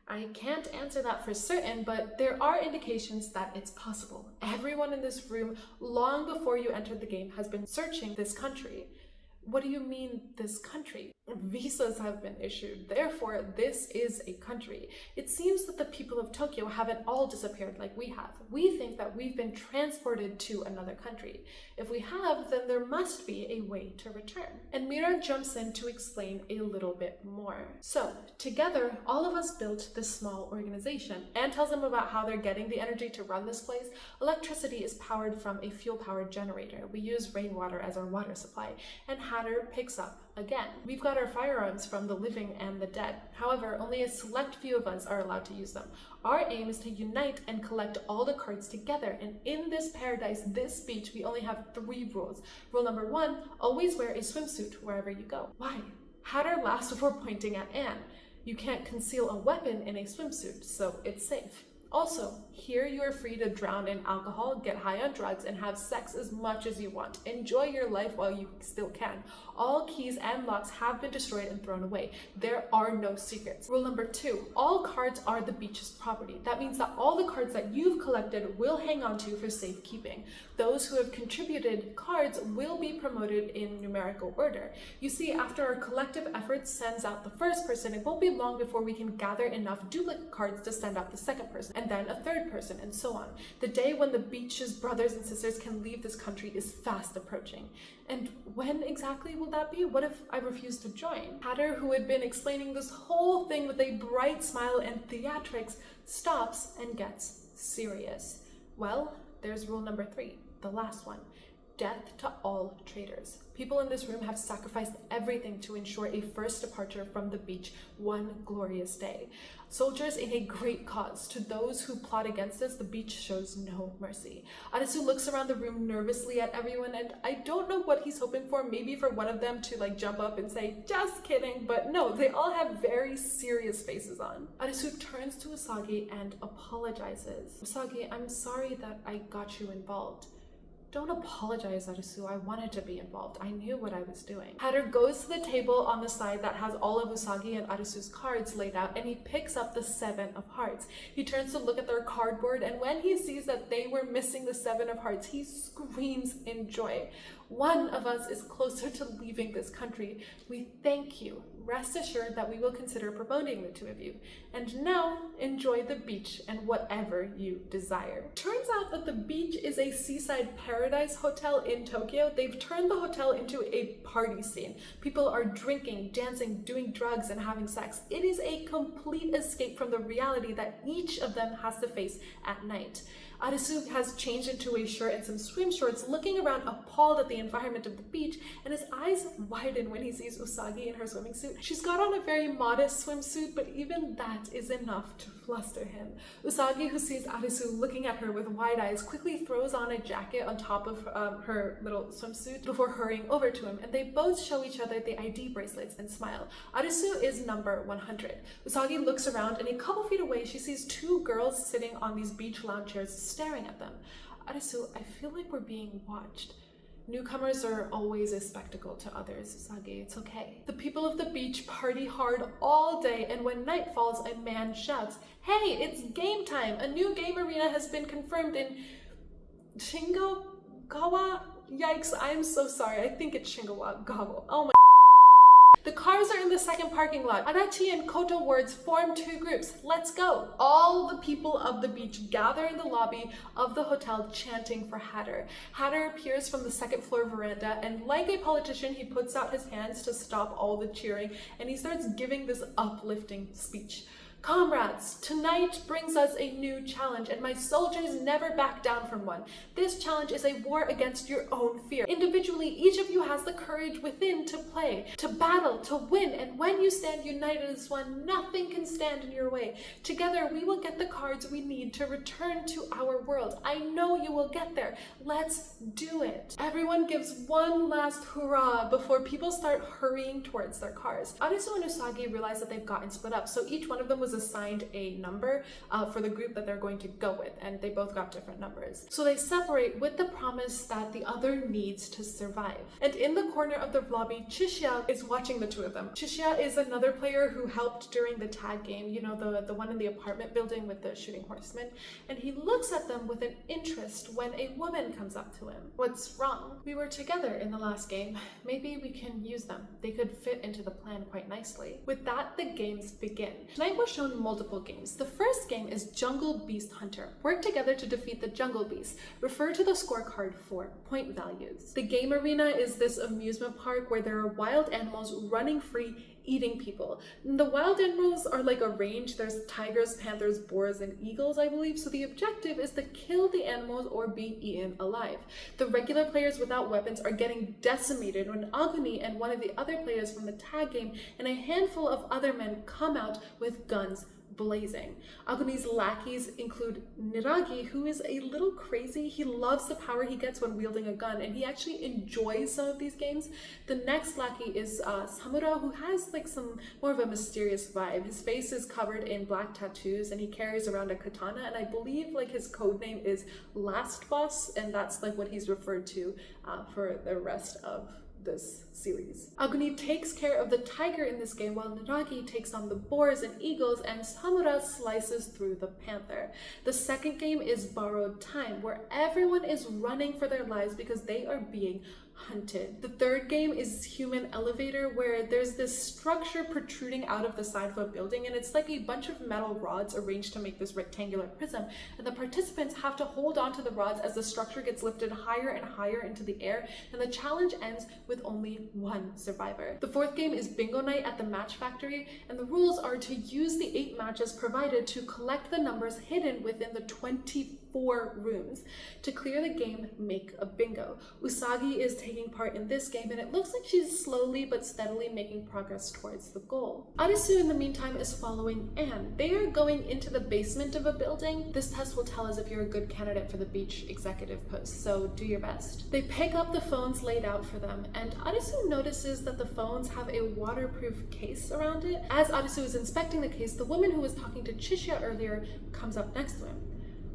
I can't answer that for certain, but there are indications that it's possible. Everyone in this room, long before you entered the game, has been searching this country. What do you mean, this country? Visas have been issued, therefore this is a country. It seems that the people of Tokyo haven't all disappeared like we have. We think that we've been transported to another country. If we have, then there must be a way to return. And Mira jumps in to explain a little bit more. So, together, all of us built this small organization. Anne tells them about how they're getting the energy to run this place. Electricity is powered from a fuel-powered generator. We use rainwater as our water supply. And Hatter picks up again. We've got our firearms from the living and the dead. However, only a select few of us are allowed to use them. Our aim is to unite and collect all the cards together, and in this paradise, this beach, we only have 3 rules. Rule number 1, always wear a swimsuit wherever you go. Why? Hatter laughs before pointing at Anne. You can't conceal a weapon in a swimsuit, so it's safe. Also, here you are free to drown in alcohol, get high on drugs, and have sex as much as you want. Enjoy your life while you still can. All keys and locks have been destroyed and thrown away. There are no secrets. Rule number 2, all cards are the beach's property. That means that all the cards that you've collected will hang on to for safekeeping. Those who have contributed cards will be promoted in numerical order. You see, after our collective efforts sends out the first person, it won't be long before we can gather enough duplicate cards to send out the second person, and then a third person, and so on. The day when the beach's brothers and sisters can leave this country is fast approaching. And when exactly will that be? What if I refuse to join? Hatter, who had been explaining this whole thing with a bright smile and theatrics, stops and gets serious. Well, there's rule number 3, the last one. Death to all traitors. People in this room have sacrificed everything to ensure a first departure from the beach one glorious day. Soldiers in a great cause. To those who plot against us, the beach shows no mercy. Arisu looks around the room nervously at everyone, and I don't know what he's hoping for. Maybe for one of them to jump up and say, just kidding, but no, they all have very serious faces on. Arisu turns to Usagi and apologizes. Usagi, I'm sorry that I got you involved. Don't apologize, Arisu. I wanted to be involved. I knew what I was doing. Hatter goes to the table on the side that has all of Usagi and Arisu's cards laid out, and he picks up the 7 of hearts. He turns to look at their cardboard, and when he sees that they were missing the 7 of hearts, he screams in joy. One of us is closer to leaving this country. We thank you. Rest assured that we will consider promoting the 2 of you. And now, enjoy the beach and whatever you desire. Turns out that the beach is a seaside paradise hotel in Tokyo. They've turned the hotel into a party scene. People are drinking, dancing, doing drugs, and having sex. It is a complete escape from the reality that each of them has to face at night. Arisu has changed into a shirt and some swim shorts, looking around appalled at the environment of the beach, and his eyes widen when he sees Usagi in her swimming suit. She's got on a very modest swimsuit, but even that is enough to fluster him. Usagi, who sees Arisu looking at her with wide eyes, quickly throws on a jacket on top of her little swimsuit before hurrying over to him, and they both show each other the ID bracelets and smile. Arisu is number 100. Usagi looks around, and a couple feet away, she sees 2 girls sitting on these beach lounge chairs staring at them. Arisu, I feel like we're being watched. Newcomers are always a spectacle to others, Usagi. It's okay. The people of the beach party hard all day, and when night falls, a man shouts, "Hey, it's game time! A new game arena has been confirmed in Shingogawa?" Yikes, I am so sorry. I think it's Shingogawa. Oh my. The cars are in the second parking lot. Adachi and Koto words form 2 groups. Let's go. All the people of the beach gather in the lobby of the hotel chanting for Hatter. Hatter appears from the second floor veranda, and like a politician, he puts out his hands to stop all the cheering, and he starts giving this uplifting speech. Comrades, tonight brings us a new challenge, and my soldiers never back down from one. This challenge is a war against your own fear. Individually, each of you has the courage within to play, to battle, to win, and when you stand united as one, nothing can stand in your way. Together, we will get the cards we need to return to our world. I know you will get there. Let's do it. Everyone gives one last hurrah before people start hurrying towards their cars. Arisu and Usagi realize that they've gotten split up, so each one of them was assigned a number for the group that they're going to go with, and they both got different numbers. So they separate with the promise that the other needs to survive. And in the corner of the lobby, Chishia is watching the 2 of them. Chishia is another player who helped during the tag game, you know, the one in the apartment building with the shooting horsemen, and he looks at them with an interest when a woman comes up to him. What's wrong? We were together in the last game. Maybe we can use them. They could fit into the plan quite nicely. With that, the games begin. Tonight we're shown multiple games. The first game is Jungle Beast Hunter. Work together to defeat the jungle beast. Refer to the scorecard for point values. The game arena is this amusement park where there are wild animals running free eating people. The wild animals are like a range. There's tigers, panthers, boars, and eagles, I believe. So the objective is to kill the animals or be eaten alive. The regular players without weapons are getting decimated when Aguni and one of the other players from the tag game and a handful of other men come out with guns blazing. Aguni's lackeys include Niragi, who is a little crazy. He loves the power he gets when wielding a gun, and he actually enjoys some of these games. The next lackey is Samura, who has like some more of a mysterious vibe. His face is covered in black tattoos, and he carries around a katana, and I believe like his code name is Last Boss, and that's like what he's referred to for the rest of this series. Aguni takes care of the tiger in this game, while Niragi takes on the boars and eagles, and Samura slices through the panther. The second game is Borrowed Time, where everyone is running for their lives because they are being hunted. The third game is Human Elevator, where there's this structure protruding out of the side of a building, and it's like a bunch of metal rods arranged to make this rectangular prism, and the participants have to hold on to the rods as the structure gets lifted higher and higher into the air, and the challenge ends with only one survivor. The fourth game is Bingo Night at the Match Factory, and the rules are to use the 8 matches provided to collect the numbers hidden within the 24 rooms. To clear the game, make a bingo. Usagi is taking part in this game, and it looks like she's slowly but steadily making progress towards the goal. Arisu, in the meantime, is following Anne. They are going into the basement of a building. This test will tell us if you're a good candidate for the beach executive post, so do your best. They pick up the phones laid out for them, and Arisu notices that the phones have a waterproof case around it. As Arisu is inspecting the case, the woman who was talking to Chisha earlier comes up next to him.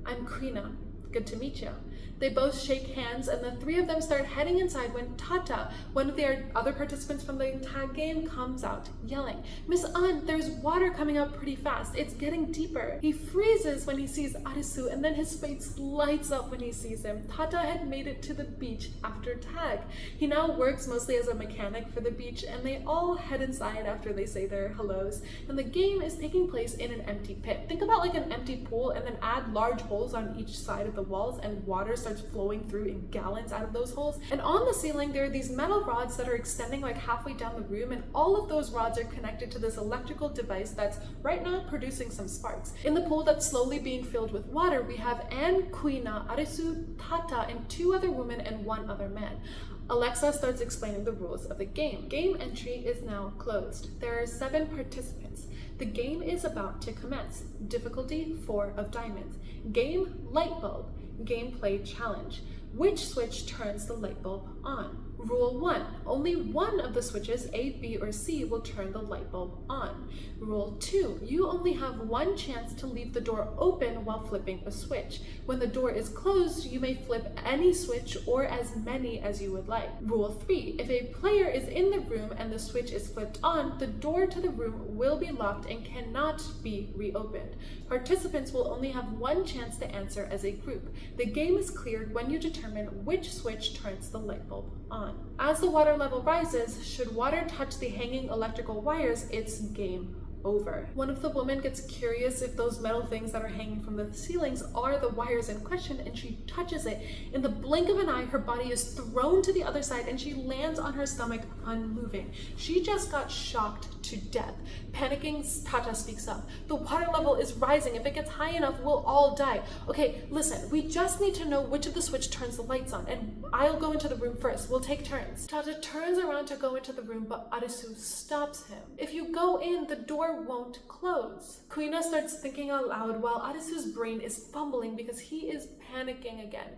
"I'm Krina. Good to meet you." They both shake hands, and the three of them start heading inside when Tata, one of the other participants from the tag game, comes out yelling, "Miss An, there's water coming up pretty fast. It's getting deeper." He freezes when he sees Arisu, and then his face lights up when he sees him. Tata had made it to the beach after tag. He now works mostly as a mechanic for the beach, and they all head inside after they say their hellos. And the game is taking place in an empty pit. Think about like an empty pool, and then add large holes on each side of the walls, and water starts flowing through in gallons out of those holes. And on the ceiling there are these metal rods that are extending like halfway down the room, and all of those rods are connected to this electrical device that's right now producing some sparks. In the pool that's slowly being filled with water, we have Anne, Kuina, Arisu, Tata, and 2 other women and 1 other man. Alexa starts explaining the rules of the game. Game entry is now closed. There are 7 participants. The game is about to commence. Difficulty 4 of diamonds. Game light bulb. Gameplay challenge. Which switch turns the light bulb on? Rule 1. Only one of the switches, A, B, or C, will turn the light bulb on. Rule 2. You only have one chance to leave the door open while flipping a switch. When the door is closed, you may flip any switch or as many as you would like. Rule 3. If a player is in the room and the switch is flipped on, the door to the room will be locked and cannot be reopened. Participants will only have one chance to answer as a group. The game is cleared when you determine which switch turns the light bulb on. As the water level rises, should water touch the hanging electrical wires, it's game over. One of the women gets curious if those metal things that are hanging from the ceilings are the wires in question, and she touches it. In the blink of an eye, her body is thrown to the other side and she lands on her stomach unmoving. She just got shocked to death. Panicking, Tata speaks up. "The water level is rising. If it gets high enough, we'll all die." "Okay, listen, we just need to know which of the switch turns the lights on, and I'll go into the room first. We'll take turns." Tata turns around to go into the room, but Arisu stops him. "If you go in, the door won't close." Kuina starts thinking out loud while Arisu's brain is fumbling because he is panicking again.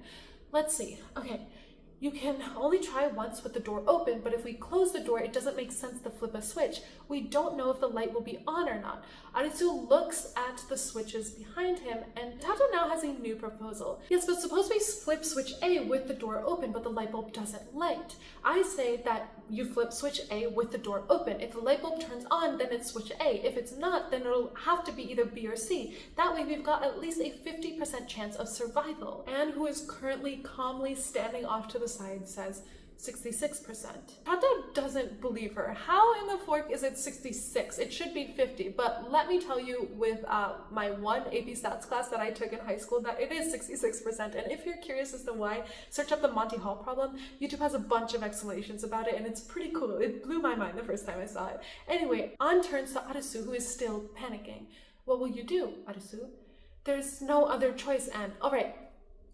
"Let's see. Okay. You can only try once with the door open, but if we close the door, it doesn't make sense to flip a switch. We don't know if the light will be on or not." Arisu looks at the switches behind him, and Tata now has a new proposal. "Yes, but suppose we flip switch A with the door open, but the light bulb doesn't light. I say that you flip switch A with the door open. If the light bulb turns on, then it's switch A. If it's not, then it'll have to be either B or C. That way we've got at least a 50% chance of survival." Anne, who is currently calmly standing off to the side, says, 66%. Sato doesn't believe her. How in the fork is it 66? It should be 50, but let me tell you with my one AP Stats class that I took in high school that it is 66%, and if you're curious as to why, search up the Monty Hall problem. YouTube has a bunch of explanations about it, and it's pretty cool. It blew my mind the first time I saw it. Anyway, on turns to Arisu, who is still panicking. What will you do, Arisu? There's no other choice, Anne. Alright.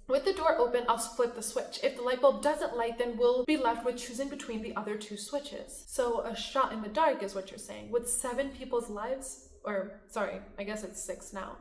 With the door open, I'll flip the switch. If the light bulb doesn't light, then we'll be left with choosing between the other two switches. So a shot in the dark is what you're saying. With 7 people's lives? Or, sorry, I guess it's 6 now.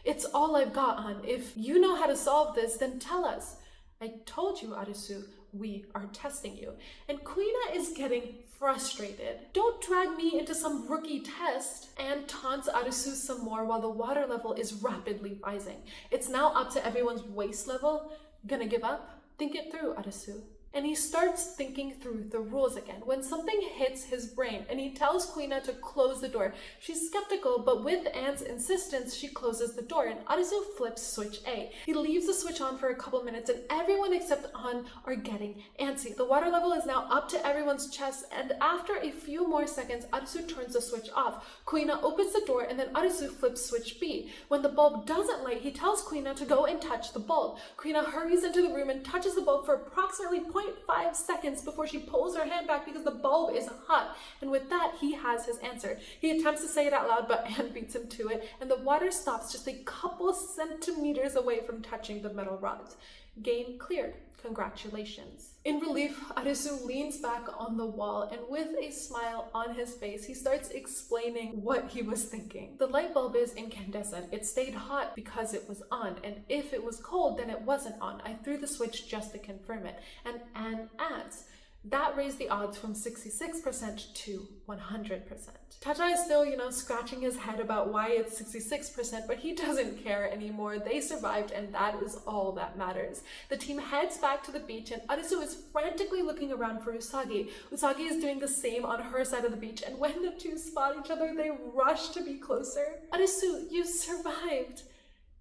It's all I've got, hon. If you know how to solve this, then tell us. I told you, Arisu, we are testing you. And Kuina is getting frustrated. Don't drag me into some rookie test. And taunts Arisu some more while the water level is rapidly rising. It's now up to everyone's waist level. Gonna give up? Think it through, Arisu. And he starts thinking through the rules again when something hits his brain and he tells Kuina to close the door. She's skeptical, but with Anne's insistence, she closes the door and Arisu flips switch A. He leaves the switch on for a couple minutes and everyone except An are getting antsy. The water level is now up to everyone's chest, and after a few more seconds, Arisu turns the switch off. Kuina opens the door and then Arisu flips switch B. When the bulb doesn't light, he tells Kuina to go and touch the bulb. Kuina hurries into the room and touches the bulb for approximately 0.5 seconds before she pulls her hand back because the bulb is hot. And with that, he has his answer. He attempts to say it out loud, but Anne beats him to it, and the water stops just a couple centimeters away from touching the metal rods. Game cleared. Congratulations. In relief, Arisu leans back on the wall and with a smile on his face, he starts explaining what he was thinking. The light bulb is incandescent. It stayed hot because it was on, and if it was cold, then it wasn't on. I threw the switch just to confirm it. And Anne adds, that raised the odds from 66% to 100%. Tacha is still, scratching his head about why it's 66%, but he doesn't care anymore. They survived, and that is all that matters. The team heads back to the beach, and Arisu is frantically looking around for Usagi. Usagi is doing the same on her side of the beach, and when the two spot each other, they rush to be closer. Arisu, you survived.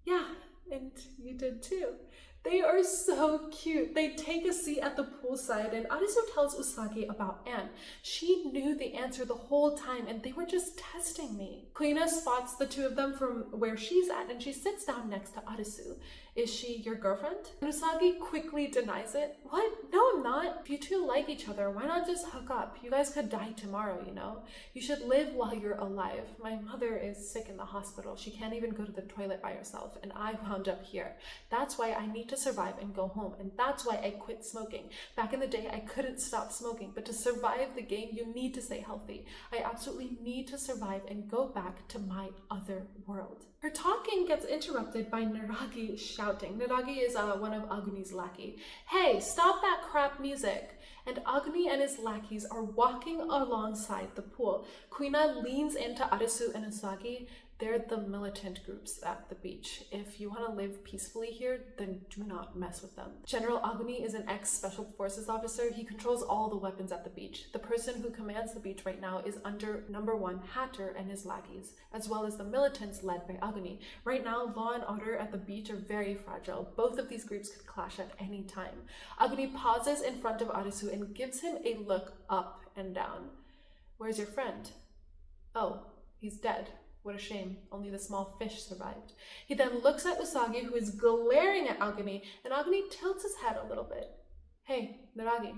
Yeah, and you did too. They are so cute. They take a seat at the poolside and Arisu tells Usagi about Anne. She knew the answer the whole time and they were just testing me. Kuina spots the two of them from where she's at and she sits down next to Arisu. Is she your girlfriend? And Usagi quickly denies it. What? No, I'm not. If you two like each other, why not just hook up? You guys could die tomorrow, You should live while you're alive. My mother is sick in the hospital. She can't even go to the toilet by herself, and I wound up here. That's why I need to survive and go home, and that's why I quit smoking. Back in the day, I couldn't stop smoking, but to survive the game, you need to stay healthy. I absolutely need to survive and go back to my other world. Her talking gets interrupted by Naragi shouting. Naragi is one of Aguni's lackey. Hey, stop that crap music! And Aguni and his lackeys are walking alongside the pool. Kuina leans into Arisu and Usagi. They're the militant groups at the beach. If you want to live peacefully here, then do not mess with them. General Aguni is an ex-special forces officer. He controls all the weapons at the beach. The person who commands the beach right now is under number 1 Hatter and his lackeys, as well as the militants led by Aguni. Right now, law and order at the beach are very fragile. Both of these groups could clash at any time. Aguni pauses in front of Arisu and gives him a look up and down. Where's your friend? Oh, he's dead. What a shame, only the small fish survived. He then looks at Usagi, who is glaring at Aguni, and Aguni tilts his head a little bit. Hey, Naragi,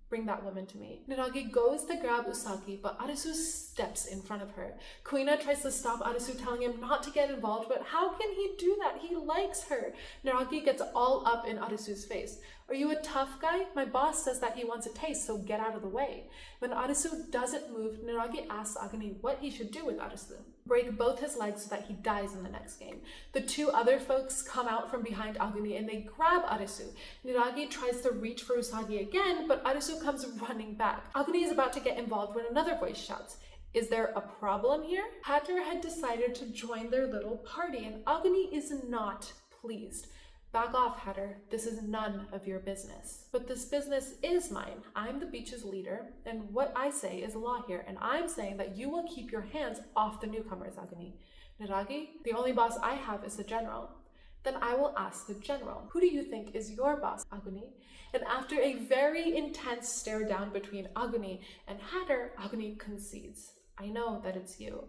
bring that woman to me. Naragi goes to grab Usagi, but Arisu steps in front of her. Kuina tries to stop Arisu, telling him not to get involved, but how can he do that? He likes her. Naragi gets all up in Arisu's face. Are you a tough guy? My boss says that he wants a taste, so get out of the way. When Arisu doesn't move, Naragi asks Aguni what he should do with Arisu. Break both his legs so that he dies in the next game. The two other folks come out from behind Aguni and they grab Arisu. Naragi tries to reach for Usagi again, but Arisu comes running back. Aguni is about to get involved when another voice shouts, is there a problem here? Hatter had decided to join their little party and Aguni is not pleased. Back off, Hatter. This is none of your business. But this business is mine. I'm the beach's leader, and what I say is law here, and I'm saying that you will keep your hands off the newcomers, Aguni. Naragi, the only boss I have is the general. Then I will ask the general, who do you think is your boss, Aguni? And after a very intense stare down between Aguni and Hatter, Aguni concedes. I know that it's you.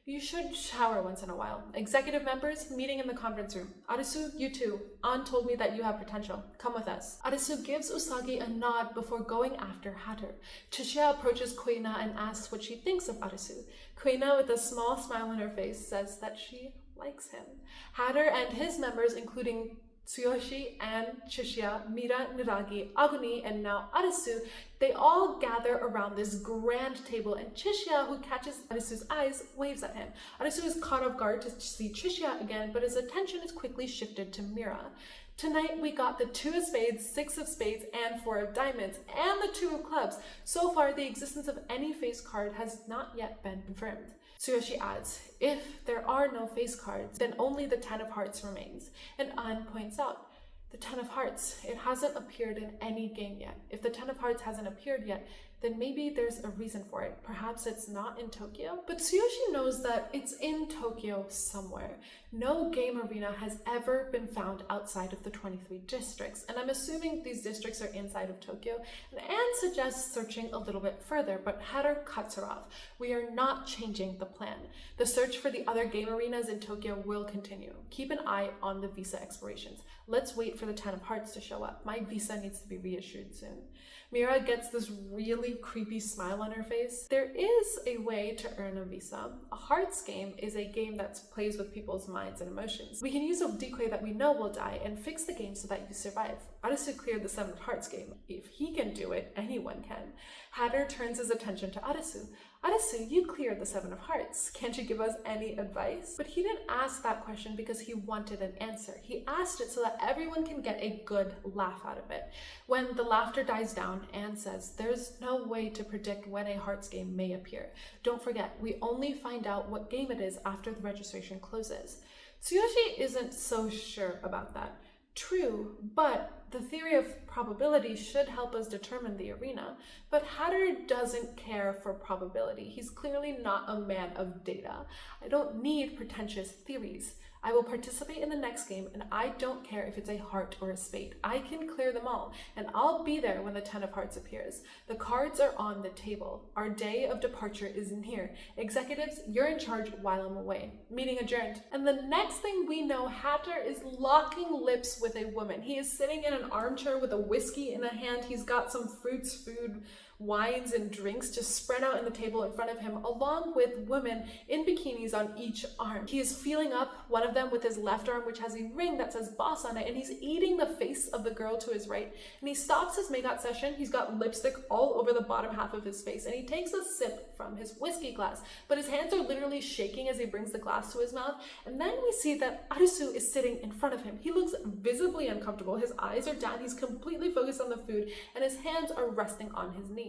You should shower once in a while. Executive members, meeting in the conference room. Arisu, you too. An told me that you have potential. Come with us. Arisu gives Usagi a nod before going after Hatter. Chishiya approaches Kuina and asks what she thinks of Arisu. Kuina, with a small smile on her face, says that she likes him. Hatter and his members, including Tsuyoshi and Chishiya, Mira, Niragi, Aguni, and now Arisu, they all gather around this grand table, and Chishiya, who catches Arisu's eyes, waves at him. Arisu is caught off guard to see Chishiya again, but his attention is quickly shifted to Mira. Tonight we got the 2 of spades, 6 of spades, and 4 of diamonds, and the 2 of clubs. So far, the existence of any face card has not yet been confirmed. Tsuyoshi adds, if there are no face cards, then only the 10 of hearts remains. And An points out, the 10 of hearts, it hasn't appeared in any game yet. If the 10 of hearts hasn't appeared yet, then maybe there's a reason for it. Perhaps it's not in Tokyo? But Tsuyoshi knows that it's in Tokyo somewhere. No game arena has ever been found outside of the 23 districts, and I'm assuming these districts are inside of Tokyo, and Anne suggests searching a little bit further, but Hatter cuts her off. We are not changing the plan. The search for the other game arenas in Tokyo will continue. Keep an eye on the visa expirations. Let's wait for the 10 of hearts to show up. My visa needs to be reissued soon. Mira gets this really creepy smile on her face. There is a way to earn a visa. A hearts game is a game that plays with people's minds and emotions. We can use a decoy that we know will die and fix the game so that you survive. Arisu cleared the 7 of hearts game. If he can do it, anyone can. Hatter turns his attention to Arisu. Arisu, you cleared the 7 of hearts. Can't you give us any advice? But he didn't ask that question because he wanted an answer. He asked it so that everyone can get a good laugh out of it. When the laughter dies down, Anne says, there's no way to predict when a hearts game may appear. Don't forget, we only find out what game it is after the registration closes. Tsuyoshi isn't so sure about that. True, but the theory of probability should help us determine the arena. But Hatter doesn't care for probability. He's clearly not a man of data. I don't need pretentious theories. I will participate in the next game, and I don't care if it's a heart or a spade. I can clear them all, and I'll be there when the 10 of hearts appears. The cards are on the table. Our day of departure is near. Executives, you're in charge while I'm away. Meeting adjourned. And the next thing we know, Hatter is locking lips with a woman. He is sitting in an armchair with a whiskey in a hand. He's got some fruits, food, wines, and drinks just spread out on the table in front of him, along with women in bikinis on each arm. He is feeling up one of them with his left arm, which has a ring that says boss on it, and he's eating the face of the girl to his right. And he stops his makeout session. He's got lipstick all over the bottom half of his face, and he takes a sip from his whiskey glass, but his hands are literally shaking as he brings the glass to his mouth. And then we see that Arisu is sitting in front of him. He looks visibly uncomfortable. His eyes are down. He's completely focused on the food, and his hands are resting on his knees.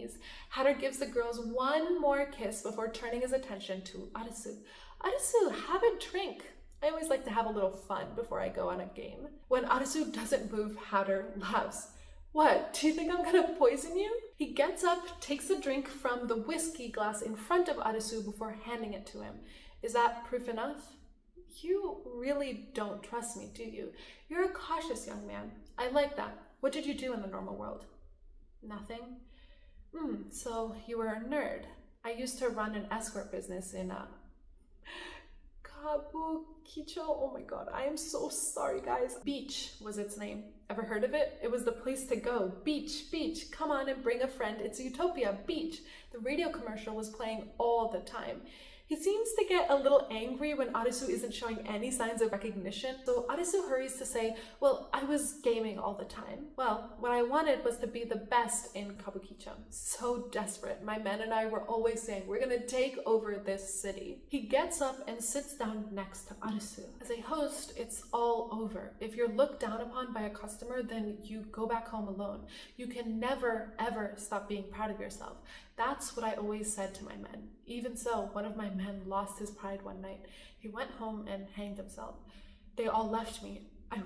Hatter gives the girls one more kiss before turning his attention to Arisu. Arisu, have a drink. I always like to have a little fun before I go on a game. When Arisu doesn't move, Hatter laughs. What, do you think I'm gonna poison you? He gets up, takes a drink from the whiskey glass in front of Arisu before handing it to him. Is that proof enough? You really don't trust me, do you? You're a cautious young man. I like that. What did you do in the normal world? Nothing. So you were a nerd. I used to run an escort business in Kabukicho. Oh my god, I am so sorry, guys. Beach was its name. Ever heard of it? It was the place to go. Beach, beach. Come on and bring a friend. It's Utopia, beach. The radio commercial was playing all the time. He seems to get a little angry when Arisu isn't showing any signs of recognition, so Arisu hurries to say, well, I was gaming all the time. Well, what I wanted was to be the best in Kabukicho. So desperate. My men and I were always saying, we're gonna take over this city. He gets up and sits down next to Arisu. As a host, it's all over. If you're looked down upon by a customer, then you go back home alone. You can never, ever stop being proud of yourself. That's what I always said to my men. Even so, one of my men lost his pride one night. He went home and hanged himself. They all left me. I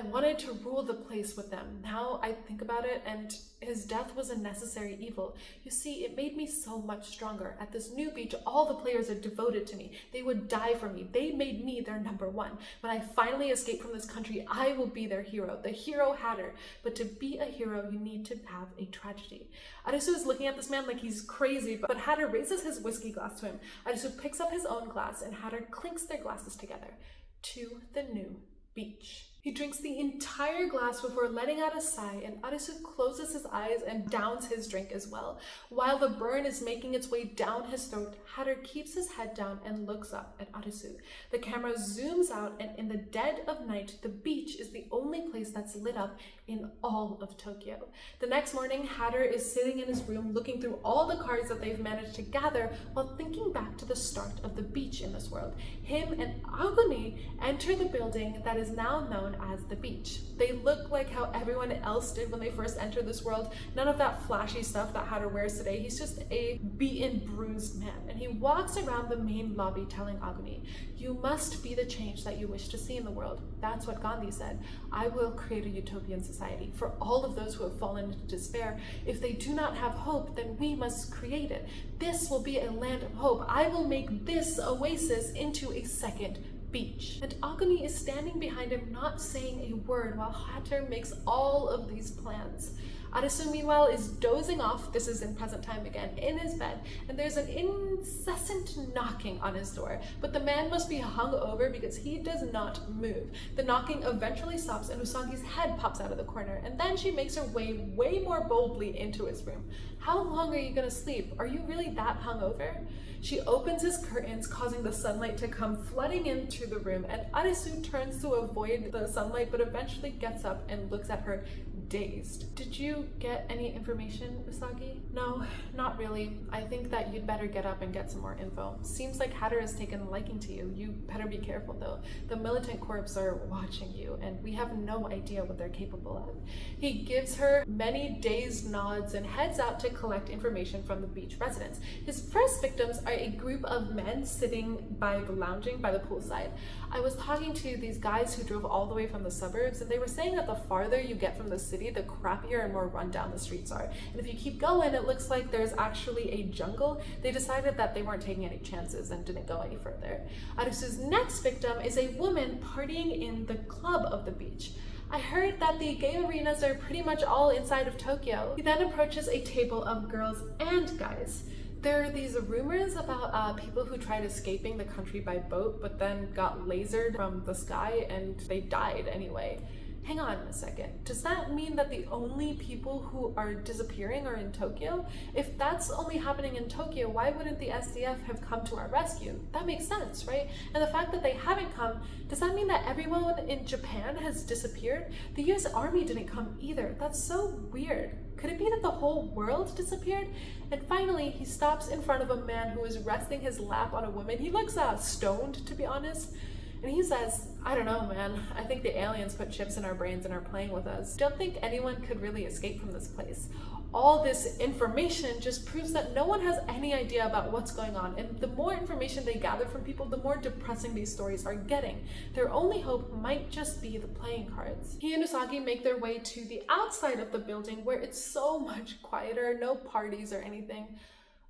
wanted to rule the place with them. Now I think about it, and his death was a necessary evil. You see, it made me so much stronger. At this new beach, all the players are devoted to me. They would die for me. They made me their number one. When I finally escape from this country, I will be their hero, the hero Hatter. But to be a hero, you need to have a tragedy. Arisu is looking at this man like he's crazy, but Hatter raises his whiskey glass to him. Arisu picks up his own glass, and Hatter clinks their glasses together. To the new beach. He drinks the entire glass before letting out a sigh, and Arisu closes his eyes and downs his drink as well. While the burn is making its way down his throat, Hatter keeps his head down and looks up at Arisu. The camera zooms out, and in the dead of night, the beach is the only place that's lit up in all of Tokyo. The next morning, Hatter is sitting in his room looking through all the cards that they've managed to gather while thinking back to the start of the beach in this world. Him and Agumi enter the building that is now known as the beach. They look like how everyone else did when they first entered this world. None of that flashy stuff that Hatter wears today. He's just a beaten, bruised man. And he walks around the main lobby telling Agumi, "You must be the change that you wish to see in the world." That's what Gandhi said. "I will create a utopian society for all of those who have fallen into despair. If they do not have hope, then we must create it. This will be a land of hope. I will make this oasis into a second beach." And Agumi is standing behind him, not saying a word, while Hatter makes all of these plans. Arisu, meanwhile, is dozing off, this is in present time again, in his bed, and there's an incessant knocking on his door, but the man must be hung over because he does not move. The knocking eventually stops, and Usagi's head pops out of the corner, and then she makes her way more boldly into his room. "How long are you gonna sleep? Are you really that hungover?" She opens his curtains, causing the sunlight to come flooding into the room, and Arisu turns to avoid the sunlight, but eventually gets up and looks at her dazed. "Did you get any information, Usagi?" "No, not really. I think that you'd better get up and get some more info. Seems like Hatter has taken a liking to you. You better be careful though. The militant corps are watching you, and we have no idea what they're capable of." He gives her many dazed nods and heads out to collect information from the beach residents. His first victims are a group of men sitting lounging by the poolside. "I was talking to these guys who drove all the way from the suburbs, and they were saying that the farther you get from the city, the crappier and more rundown the streets are. And if you keep going, it looks like there's actually a jungle." They decided that they weren't taking any chances and didn't go any further. Arisu's next victim is a woman partying in the club of the beach. "I heard that the gay arenas are pretty much all inside of Tokyo." He then approaches a table of girls and guys. There are these rumors about people who tried escaping the country by boat, but then got lasered from the sky and they died anyway. Hang on a second. Does that mean that the only people who are disappearing are in Tokyo? If that's only happening in Tokyo, why wouldn't the SDF have come to our rescue? That makes sense, right? And the fact that they haven't come, does that mean that everyone in Japan has disappeared? The US Army didn't come either. That's so weird. Could it be that the whole world disappeared? And finally, he stops in front of a man who is resting his lap on a woman. He looks stoned, to be honest. And he says, "I don't know, man. I think the aliens put chips in our brains and are playing with us. Don't think anyone could really escape from this place." All this information just proves that no one has any idea about what's going on. And the more information they gather from people, the more depressing these stories are getting. Their only hope might just be the playing cards. He and Usagi make their way to the outside of the building where it's so much quieter, no parties or anything.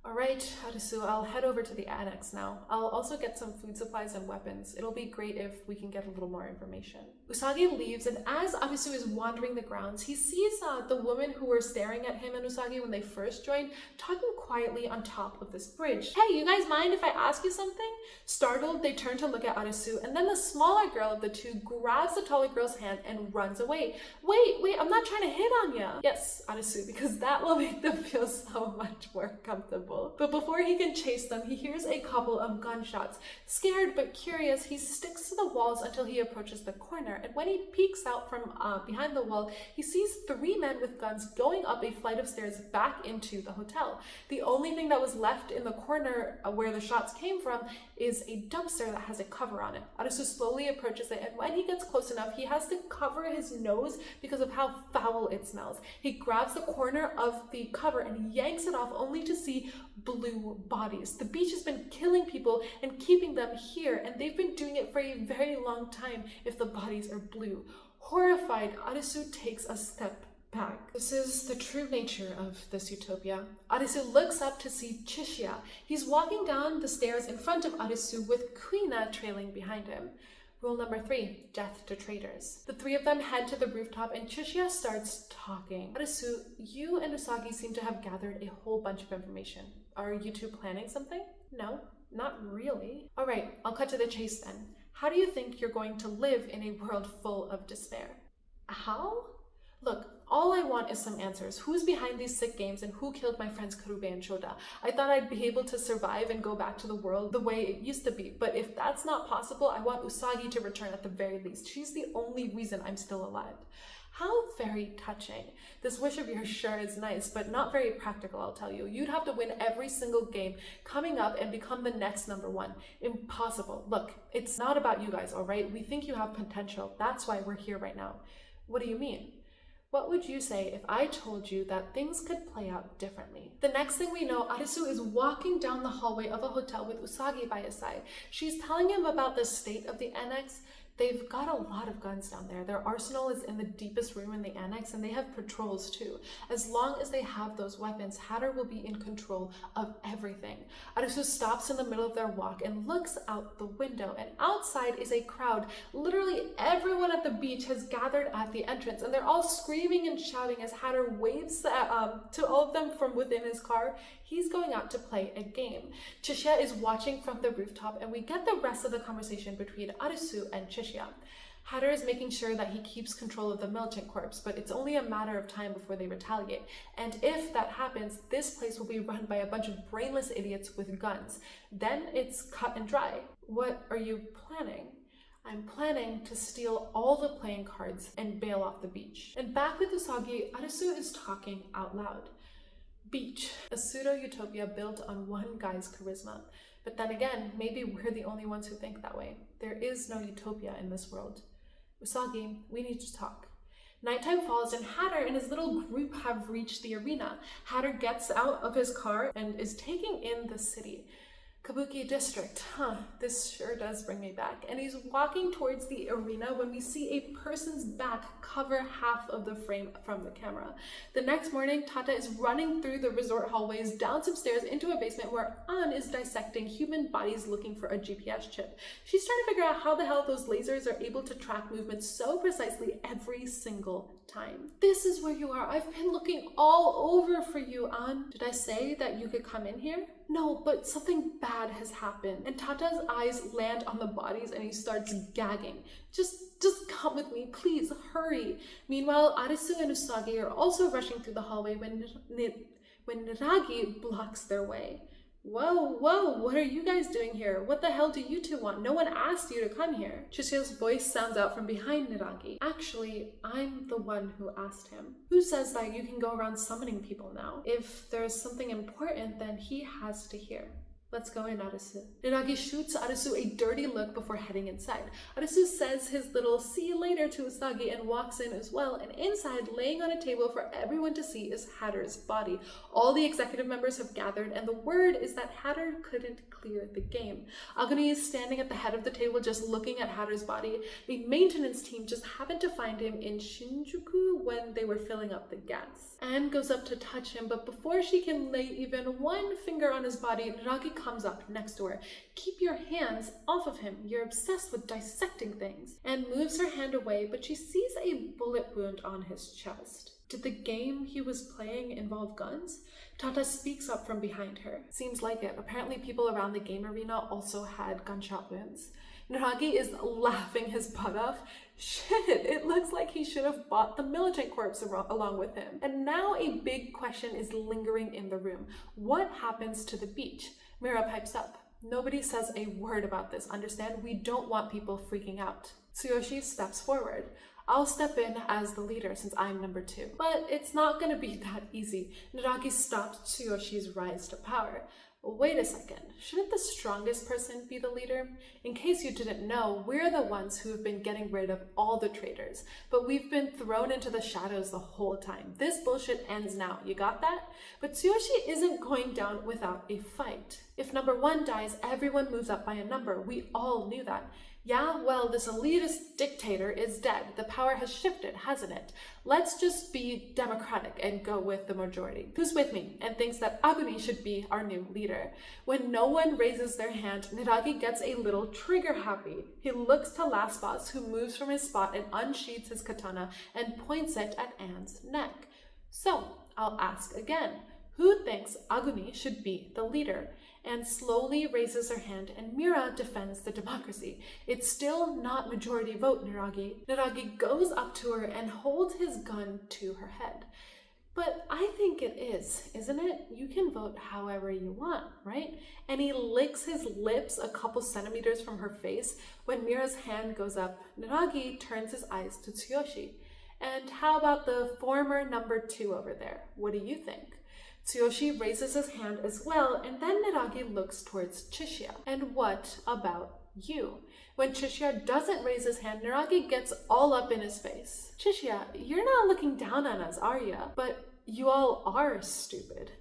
"Alright, Arisu, I'll head over to the annex now. I'll also get some food supplies and weapons. It'll be great if we can get a little more information." Usagi leaves, and as Arisu is wandering the grounds, he sees the women who were staring at him and Usagi when they first joined, talking quietly on top of this bridge. "Hey, you guys mind if I ask you something?" Startled, they turn to look at Arisu, and then the smaller girl of the two grabs the taller girl's hand and runs away. Wait, I'm not trying to hit on ya." "Yes, Arisu, because that will make them feel so much more comfortable." But before he can chase them, he hears a couple of gunshots. Scared but curious, he sticks to the walls until he approaches the corner, and when he peeks out from behind the wall, he sees 3 men with guns going up a flight of stairs back into the hotel. The only thing that was left in the corner where the shots came from is a dumpster that has a cover on it. Arisu slowly approaches it, and when he gets close enough, he has to cover his nose because of how foul it smells. He grabs the corner of the cover and yanks it off, only to see blue bodies. The beach has been killing people and keeping them here, and they've been doing it for a very long time if the bodies are blue. Horrified, Arisu takes a step back. This is the true nature of this utopia. Arisu looks up to see Chishiya. He's walking down the stairs in front of Arisu with Kuina trailing behind him. Rule number 3, death to traitors. The three of them head to the rooftop and Chishiya starts talking. Arisu, you and Usagi seem to have gathered a whole bunch of information. Are you two planning something? No, not really. All right, I'll cut to the chase then. How do you think you're going to live in a world full of despair? How? Look, all I want is some answers. Who's behind these sick games and who killed my friends Karube and Chōta? I thought I'd be able to survive and go back to the world the way it used to be, but if that's not possible, I want Usagi to return at the very least. She's the only reason I'm still alive. How very touching. This wish of yours sure is nice, but not very practical, I'll tell you. You'd have to win every single game coming up and become the next #1. Impossible. Look, it's not about you guys, all right? We think you have potential. That's why we're here right now. What do you mean? What would you say if I told you that things could play out differently? The next thing we know, Arisu is walking down the hallway of a hotel with Usagi by his side. She's telling him about the state of the annex. They've got a lot of guns down there. Their arsenal is in the deepest room in the annex, and they have patrols too. As long as they have those weapons, Hatter will be in control of everything. Arisu stops in the middle of their walk and looks out the window, and outside is a crowd. Literally everyone at the beach has gathered at the entrance, and they're all screaming and shouting as Hatter waves to all of them from within his car. He's going out to play a game. Chishiya is watching from the rooftop, and we get the rest of the conversation between Arisu and Chishiya. Hatter is making sure that he keeps control of the militant corps, but it's only a matter of time before they retaliate. And if that happens, this place will be run by a bunch of brainless idiots with guns. Then it's cut and dry. What are you planning? I'm planning to steal all the playing cards and bail off the beach. And back with Usagi, Arisu is talking out loud. Beach, a pseudo-utopia built on one guy's charisma. But then again, maybe we're the only ones who think that way. There is no utopia in this world. Usagi, we need to talk. Nighttime falls and Hatter and his little group have reached the arena. Hatter gets out of his car and is taking in the city. Kabuki district, this sure does bring me back. And he's walking towards the arena when we see a person's back cover half of the frame from the camera. The next morning, Tata is running through the resort hallways, down some stairs into a basement where An is dissecting human bodies looking for a GPS chip. She's trying to figure out how the hell those lasers are able to track movement so precisely every single time. This is where you are. I've been looking all over for you, An. Did I say that you could come in here? No, but something bad has happened. And Tata's eyes land on the bodies and he starts gagging. Just come with me, please, hurry. Meanwhile, Arisu and Usagi are also rushing through the hallway when Niragi blocks their way. Whoa, what are you guys doing here? What the hell do you two want? No one asked you to come here. Chishiya's voice sounds out from behind Niragi. Actually, I'm the one who asked him. Who says that you can go around summoning people now? If there's something important, then he has to hear. Let's go in, Arisu. Niragi shoots Arisu a dirty look before heading inside. Arisu says his little see you later to Usagi and walks in as well, and inside, laying on a table for everyone to see, is Hatter's body. All the executive members have gathered, and the word is that Hatter couldn't clear the game. Agony is standing at the head of the table just looking at Hatter's body. The maintenance team just happened to find him in Shinjuku when they were filling up the gas. Anne goes up to touch him, but before she can lay even one finger on his body, Niragi comes up next to her. Keep your hands off of him. You're obsessed with dissecting things. Anne moves her hand away, but she sees a bullet wound on his chest. Did the game he was playing involve guns? Tata speaks up from behind her. Seems like it. Apparently people around the game arena also had gunshot wounds. Niragi is laughing his butt off. Shit, it looks like he should have bought the militant corps along with him. And now a big question is lingering in the room. What happens to the beach? Mira pipes up. Nobody says a word about this, understand? We don't want people freaking out. Tsuyoshi steps forward. I'll step in as the leader since I'm number 2. But it's not gonna be that easy. Niragi stops Tsuyoshi's rise to power. Wait a second, shouldn't the strongest person be the leader? In case you didn't know, we're the ones who have been getting rid of all the traitors, but we've been thrown into the shadows the whole time. This bullshit ends now, you got that? But Tsuyoshi isn't going down without a fight. If number 1 dies, everyone moves up by a number. We all knew that. Yeah, well, this elitist dictator is dead. The power has shifted, hasn't it? Let's just be democratic and go with the majority. Who's with me and thinks that Aguni should be our new leader? When no one raises their hand, Niragi gets a little trigger happy. He looks to Last Boss, who moves from his spot and unsheathes his katana and points it at Anne's neck. So, I'll ask again. Who thinks Aguni should be the leader? Anne slowly raises her hand and Mira defends the democracy. It's still not majority vote, Niragi. Niragi goes up to her and holds his gun to her head. But I think it is, isn't it? You can vote however you want, right? And he licks his lips a couple centimeters from her face. When Mira's hand goes up, Niragi turns his eyes to Tsuyoshi. And how about the former number 2 over there? What do you think? Tsuyoshi raises his hand as well, and then Niragi looks towards Chishiya. And what about you? When Chishiya doesn't raise his hand, Niragi gets all up in his face. Chishiya, you're not looking down on us, are ya? But you all are stupid.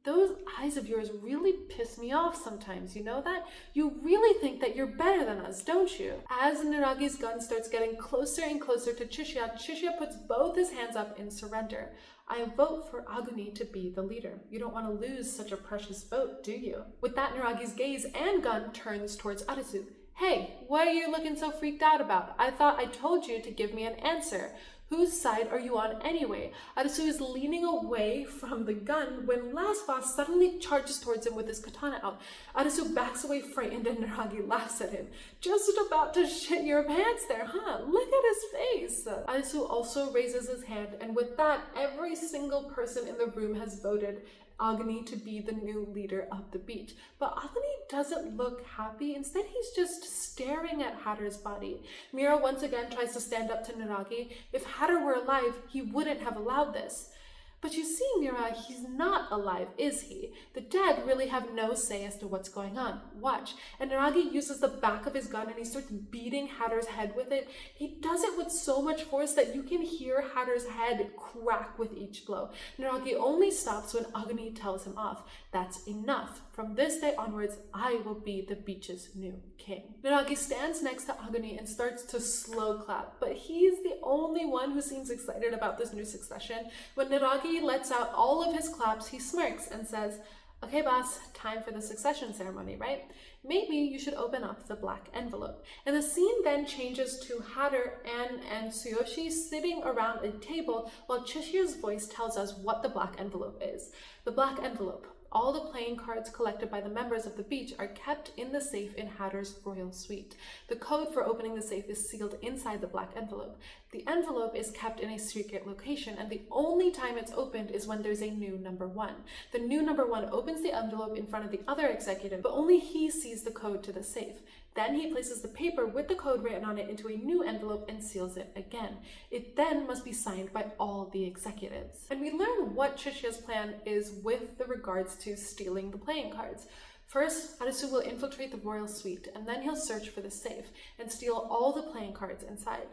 Those eyes of yours really piss me off sometimes, you know that? You really think that you're better than us, don't you? As Niragi's gun starts getting closer and closer to Chishiya, Chishiya puts both his hands up in surrender. I vote for Aguni to be the leader. You don't want to lose such a precious vote, do you? With that, Niragi's gaze and gun turns towards Arisu. Hey, what are you looking so freaked out about? I thought I told you to give me an answer. Whose side are you on anyway? Arisu is leaning away from the gun when Last Boss suddenly charges towards him with his katana out. Arisu backs away frightened and Niragi laughs at him. Just about to shit your pants there, huh? Look at his face. Arisu also raises his hand, and with that, every single person in the room has voted Aguni to be the new leader of the beach. But Aguni doesn't look happy. Instead, he's just staring at Hatter's body. Mira once again tries to stand up to Niragi. If Hatter were alive, he wouldn't have allowed this. But you see, Mira, he's not alive, is he? The dead really have no say as to what's going on. Watch. And Niragi uses the back of his gun and he starts beating Hatter's head with it. He does it with so much force that you can hear Hatter's head crack with each blow. Niragi only stops when Aguni tells him off. That's enough. From this day onwards, I will be the beach's new king. Niragi stands next to Aguni and starts to slow clap, but he's the only one who seems excited about this new succession. When Niragi lets out all of his claps, he smirks and says, "Okay, boss, time for the succession ceremony, right? Maybe you should open up the black envelope." And the scene then changes to Hatter, Anne, and Tsuyoshi sitting around a table while Chishiya's voice tells us what the black envelope is. The black envelope. All the playing cards collected by the members of the beach are kept in the safe in Hatter's royal suite. The code for opening the safe is sealed inside the black envelope. The envelope is kept in a secret location, and the only time it's opened is when there's a new number 1. The new number 1 opens the envelope in front of the other executive, but only he sees the code to the safe. Then he places the paper with the code written on it into a new envelope and seals it again. It then must be signed by all the executives. And we learn what Chishiya's plan is with the regards to stealing the playing cards. First, Arisu will infiltrate the royal suite, and then he'll search for the safe and steal all the playing cards inside.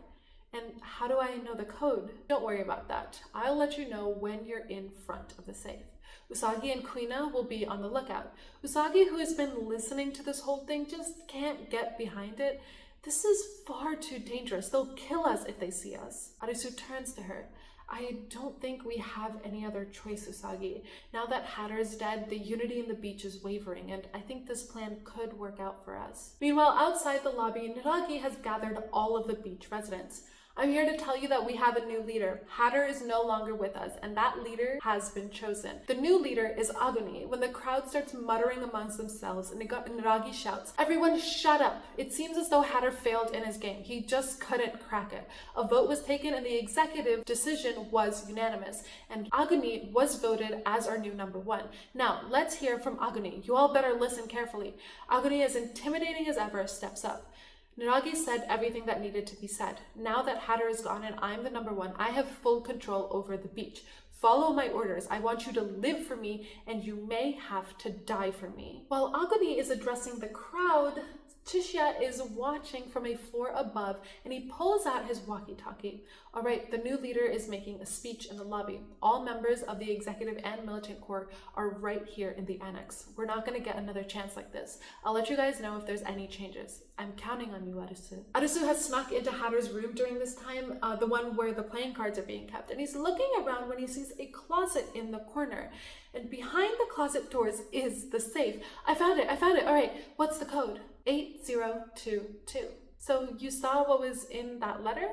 And how do I know the code? Don't worry about that. I'll let you know when you're in front of the safe. Usagi and Kuina will be on the lookout. Usagi, who has been listening to this whole thing, just can't get behind it. This is far too dangerous. They'll kill us if they see us. Arisu turns to her. I don't think we have any other choice, Usagi. Now that Hatter is dead, the unity in the beach is wavering, and I think this plan could work out for us. Meanwhile, outside the lobby, Niragi has gathered all of the beach residents. I'm here to tell you that we have a new leader. Hatter is no longer with us, and that leader has been chosen. The new leader is Aguni. When the crowd starts muttering amongst themselves, Niragi shouts, "Everyone shut up! It seems as though Hatter failed in his game. He just couldn't crack it." A vote was taken and the executive decision was unanimous, and Aguni was voted as our new number 1. Now, let's hear from Aguni. You all better listen carefully. Aguni, as intimidating as ever, steps up. Niragi said everything that needed to be said. Now that Hatter is gone and I'm the number 1, I have full control over the beach. Follow my orders. I want you to live for me, and you may have to die for me. While Aguni is addressing the crowd, Chishiya is watching from a floor above, and he pulls out his walkie-talkie. All right, the new leader is making a speech in the lobby. All members of the executive and militant corps are right here in the annex. We're not going to get another chance like this. I'll let you guys know if there's any changes. I'm counting on you, Arisu. Arisu has snuck into Hatter's room during this time, the one where the playing cards are being kept, and he's looking around when he sees a closet in the corner. And behind the closet doors is the safe. I found it. All right, what's the code? 8022. So you saw what was in that letter?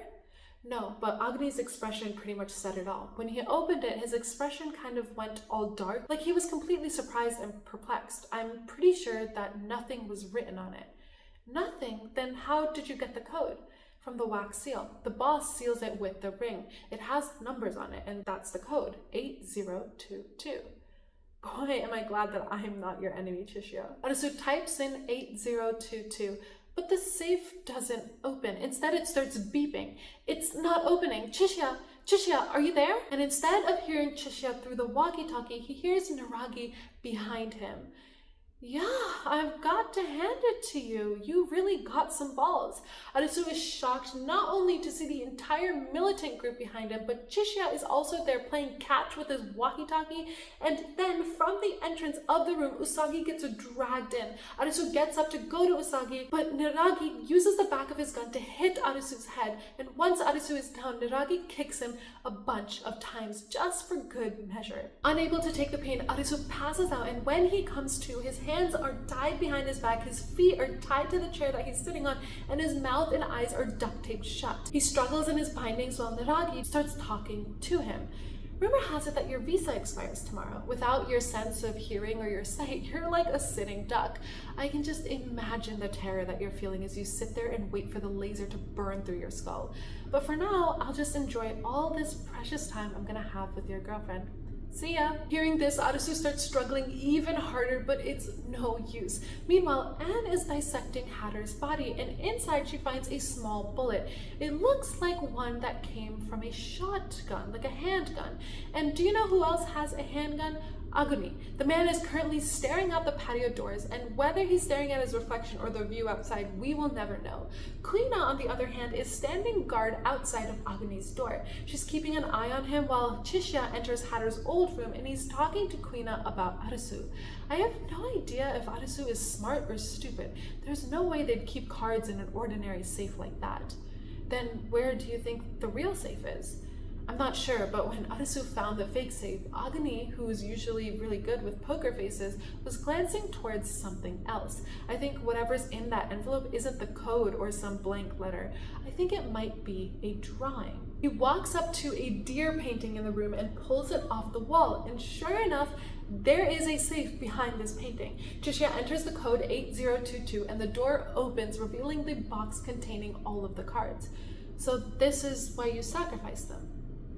No, but Agni's expression pretty much said it all. When he opened it, his expression kind of went all dark, like he was completely surprised and perplexed. I'm pretty sure that nothing was written on it. Nothing? Then how did you get the code? From the wax seal. The boss seals it with the ring. It has numbers on it, and that's the code, 8022. Boy, am I glad that I'm not your enemy, Chishiya. Arisu types in 8022, but the safe doesn't open. Instead, it starts beeping. It's not opening. Chishiya, are you there? And instead of hearing Chishiya through the walkie-talkie, he hears Naragi behind him. Yeah, I've got to hand it to you. You really got some balls. Arisu is shocked not only to see the entire militant group behind him, but Chishiya is also there playing catch with his walkie-talkie. And then from the entrance of the room, Usagi gets dragged in. Arisu gets up to go to Usagi, but Naragi uses the back of his gun to hit Arisu's head. And once Arisu is down, Naragi kicks him a bunch of times just for good measure. Unable to take the pain, Arisu passes out, and when he comes to, his hands are tied behind his back, his feet are tied to the chair that he's sitting on, and his mouth and eyes are duct taped shut. He struggles in his bindings while Naragi starts talking to him. Rumor has it that your visa expires tomorrow. Without your sense of hearing or your sight, you're like a sitting duck. I can just imagine the terror that you're feeling as you sit there and wait for the laser to burn through your skull. But for now, I'll just enjoy all this precious time I'm gonna have with your girlfriend. See ya! Hearing this, Arisu starts struggling even harder, but it's no use. Meanwhile, Anne is dissecting Hatter's body, and inside she finds a small bullet. It looks like one that came from a shotgun, like a handgun. And do you know who else has a handgun? Aguni. The man is currently staring out the patio doors, and whether he's staring at his reflection or the view outside, we will never know. Kuina, on the other hand, is standing guard outside of Aguni's door. She's keeping an eye on him while Chishiya enters Hatter's old room, and he's talking to Kuina about Arisu. I have no idea if Arisu is smart or stupid. There's no way they'd keep cards in an ordinary safe like that. Then where do you think the real safe is? I'm not sure, but when Arisu found the fake safe, Aguni, who's usually really good with poker faces, was glancing towards something else. I think whatever's in that envelope isn't the code or some blank letter. I think it might be a drawing. He walks up to a deer painting in the room and pulls it off the wall, and sure enough, there is a safe behind this painting. Chishiya enters the code 8022 and the door opens, revealing the box containing all of the cards. So this is why you sacrificed them.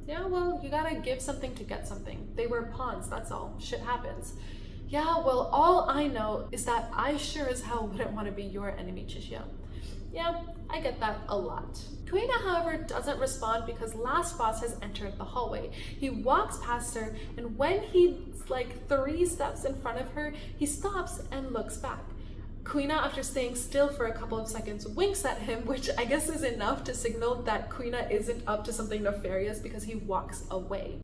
Yeah, well, you gotta give something to get something. They were pawns, that's all. Shit happens. Yeah, well, all I know is that I sure as hell wouldn't want to be your enemy, Chishiya. Yeah, I get that a lot. Kuina, however, doesn't respond because Last Boss has entered the hallway. He walks past her, and when he's like 3 steps in front of her, he stops and looks back. Kuina, after staying still for a couple of seconds, winks at him, which I guess is enough to signal that Kuina isn't up to something nefarious because he walks away.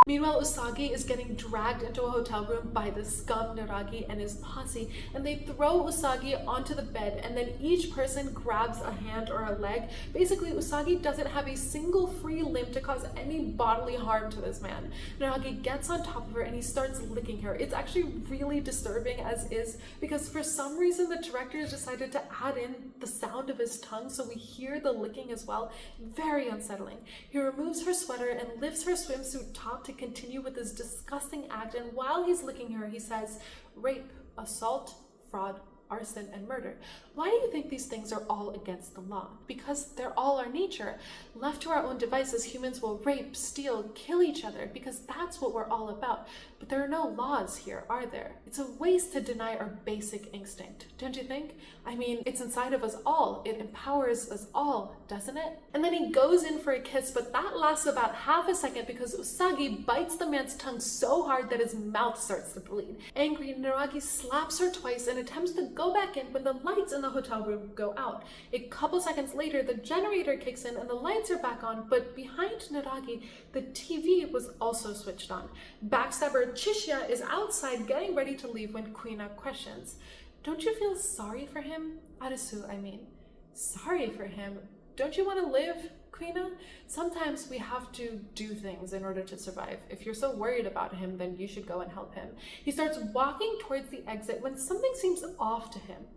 Meanwhile, Usagi is getting dragged into a hotel room by the scum Naragi and his posse, and they throw Usagi onto the bed, and then each person grabs a hand or a leg. Basically, Usagi doesn't have a single free limb to cause any bodily harm to this man. Naragi gets on top of her and he starts licking her. It's actually really disturbing as is, because for some reason the directors decided to add in the sound of his tongue so we hear the licking as well. Very unsettling. He removes her sweater and lifts her swimsuit top to continue with this disgusting act, and while he's licking her, he says, rape, assault, fraud, arson, and murder. Why do you think these things are all against the law? Because they're all our nature. Left to our own devices, humans will rape, steal, kill each other, because that's what we're all about. But there are no laws here, are there? It's a waste to deny our basic instinct, don't you think? I mean, it's inside of us all. It empowers us all, doesn't it? And then he goes in for a kiss, but that lasts about half a second because Usagi bites the man's tongue so hard that his mouth starts to bleed. Angry, Naragi slaps her twice and attempts to go back in when the lights in the hotel room go out. A couple seconds later, the generator kicks in and the lights are back on, but behind Naragi, the TV was also switched on. Backstabber Chishiya is outside getting ready to leave when Kuina questions, "Don't you feel sorry for him? Arisu, I mean. Sorry for him? Don't you want to live, Kuina? Sometimes we have to do things in order to survive. If you're so worried about him, then you should go and help him." He starts walking towards the exit when something seems off to him.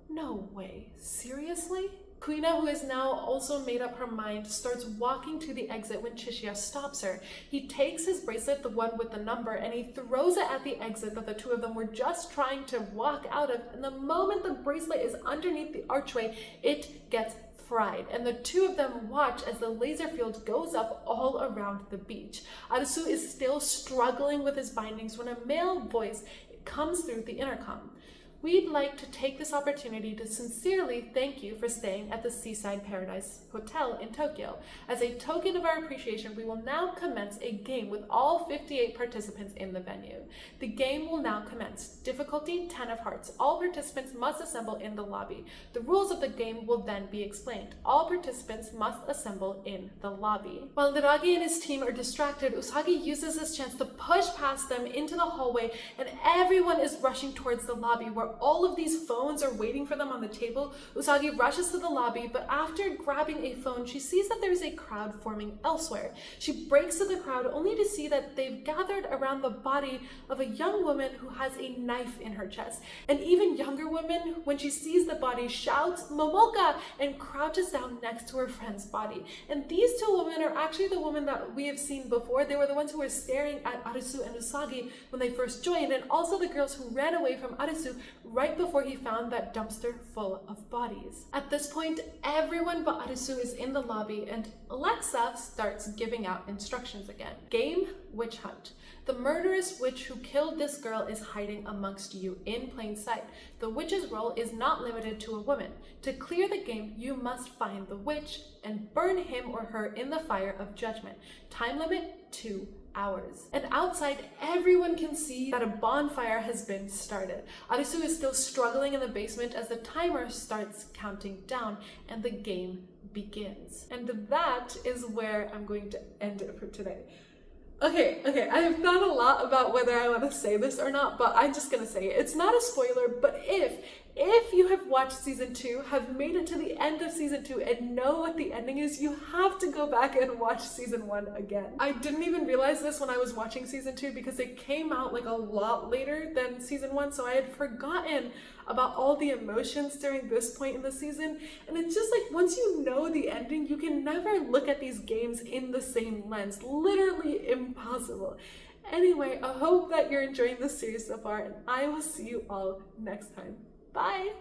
No way. Seriously? Kuina, who has now also made up her mind, starts walking to the exit when Chishiya stops her. He takes his bracelet, the one with the number, and he throws it at the exit that the two of them were just trying to walk out of. And the moment the bracelet is underneath the archway, it gets fried, and the two of them watch as the laser field goes up all around the beach. Arisu is still struggling with his bindings when a male voice comes through the intercom. "We'd like to take this opportunity to sincerely thank you for staying at the Seaside Paradise Hotel in Tokyo. As a token of our appreciation, we will now commence a game with all 58 participants in the venue. The game will now commence. Difficulty 10 of hearts. All participants must assemble in the lobby. The rules of the game will then be explained. All participants must assemble in the lobby." While Naragi and his team are distracted, Usagi uses this chance to push past them into the hallway, and everyone is rushing towards the lobby where all of these phones are waiting for them on the table. Usagi rushes to the lobby, but after grabbing a phone, she sees that there's a crowd forming elsewhere. She breaks to the crowd only to see that they've gathered around the body of a young woman who has a knife in her chest. An even younger woman, when she sees the body, shouts "Momoka!" and crouches down next to her friend's body. And these two women are actually the women that we have seen before. They were the ones who were staring at Arisu and Usagi when they first joined, and also the girls who ran away from Arisu right before he found that dumpster full of bodies. At this point, everyone but Arisu is in the lobby, and Alexa starts giving out instructions again. Game, witch hunt. The murderous witch who killed this girl is hiding amongst you in plain sight. The witch's role is not limited to a woman. To clear the game, you must find the witch and burn him or her in the fire of judgment. Time limit 2 hours. And outside, everyone can see that a bonfire has been started. Arisu is still struggling in the basement as the timer starts counting down and the game begins. And that is where I'm going to end it for today. Okay, I have thought a lot about whether I want to say this or not, but I'm just gonna say it. It's not a spoiler, but if you have watched season 2, have made it to the end of season 2, and know what the ending is, you have to go back and watch season 1 again. I didn't even realize this when I was watching season 2 because it came out like a lot later than season 1, so I had forgotten about all the emotions during this point in the season. And it's just like, once you know the ending, you can never look at these games in the same lens. Literally impossible. Anyway, I hope that you're enjoying this series so far, and I will see you all next time. Bye!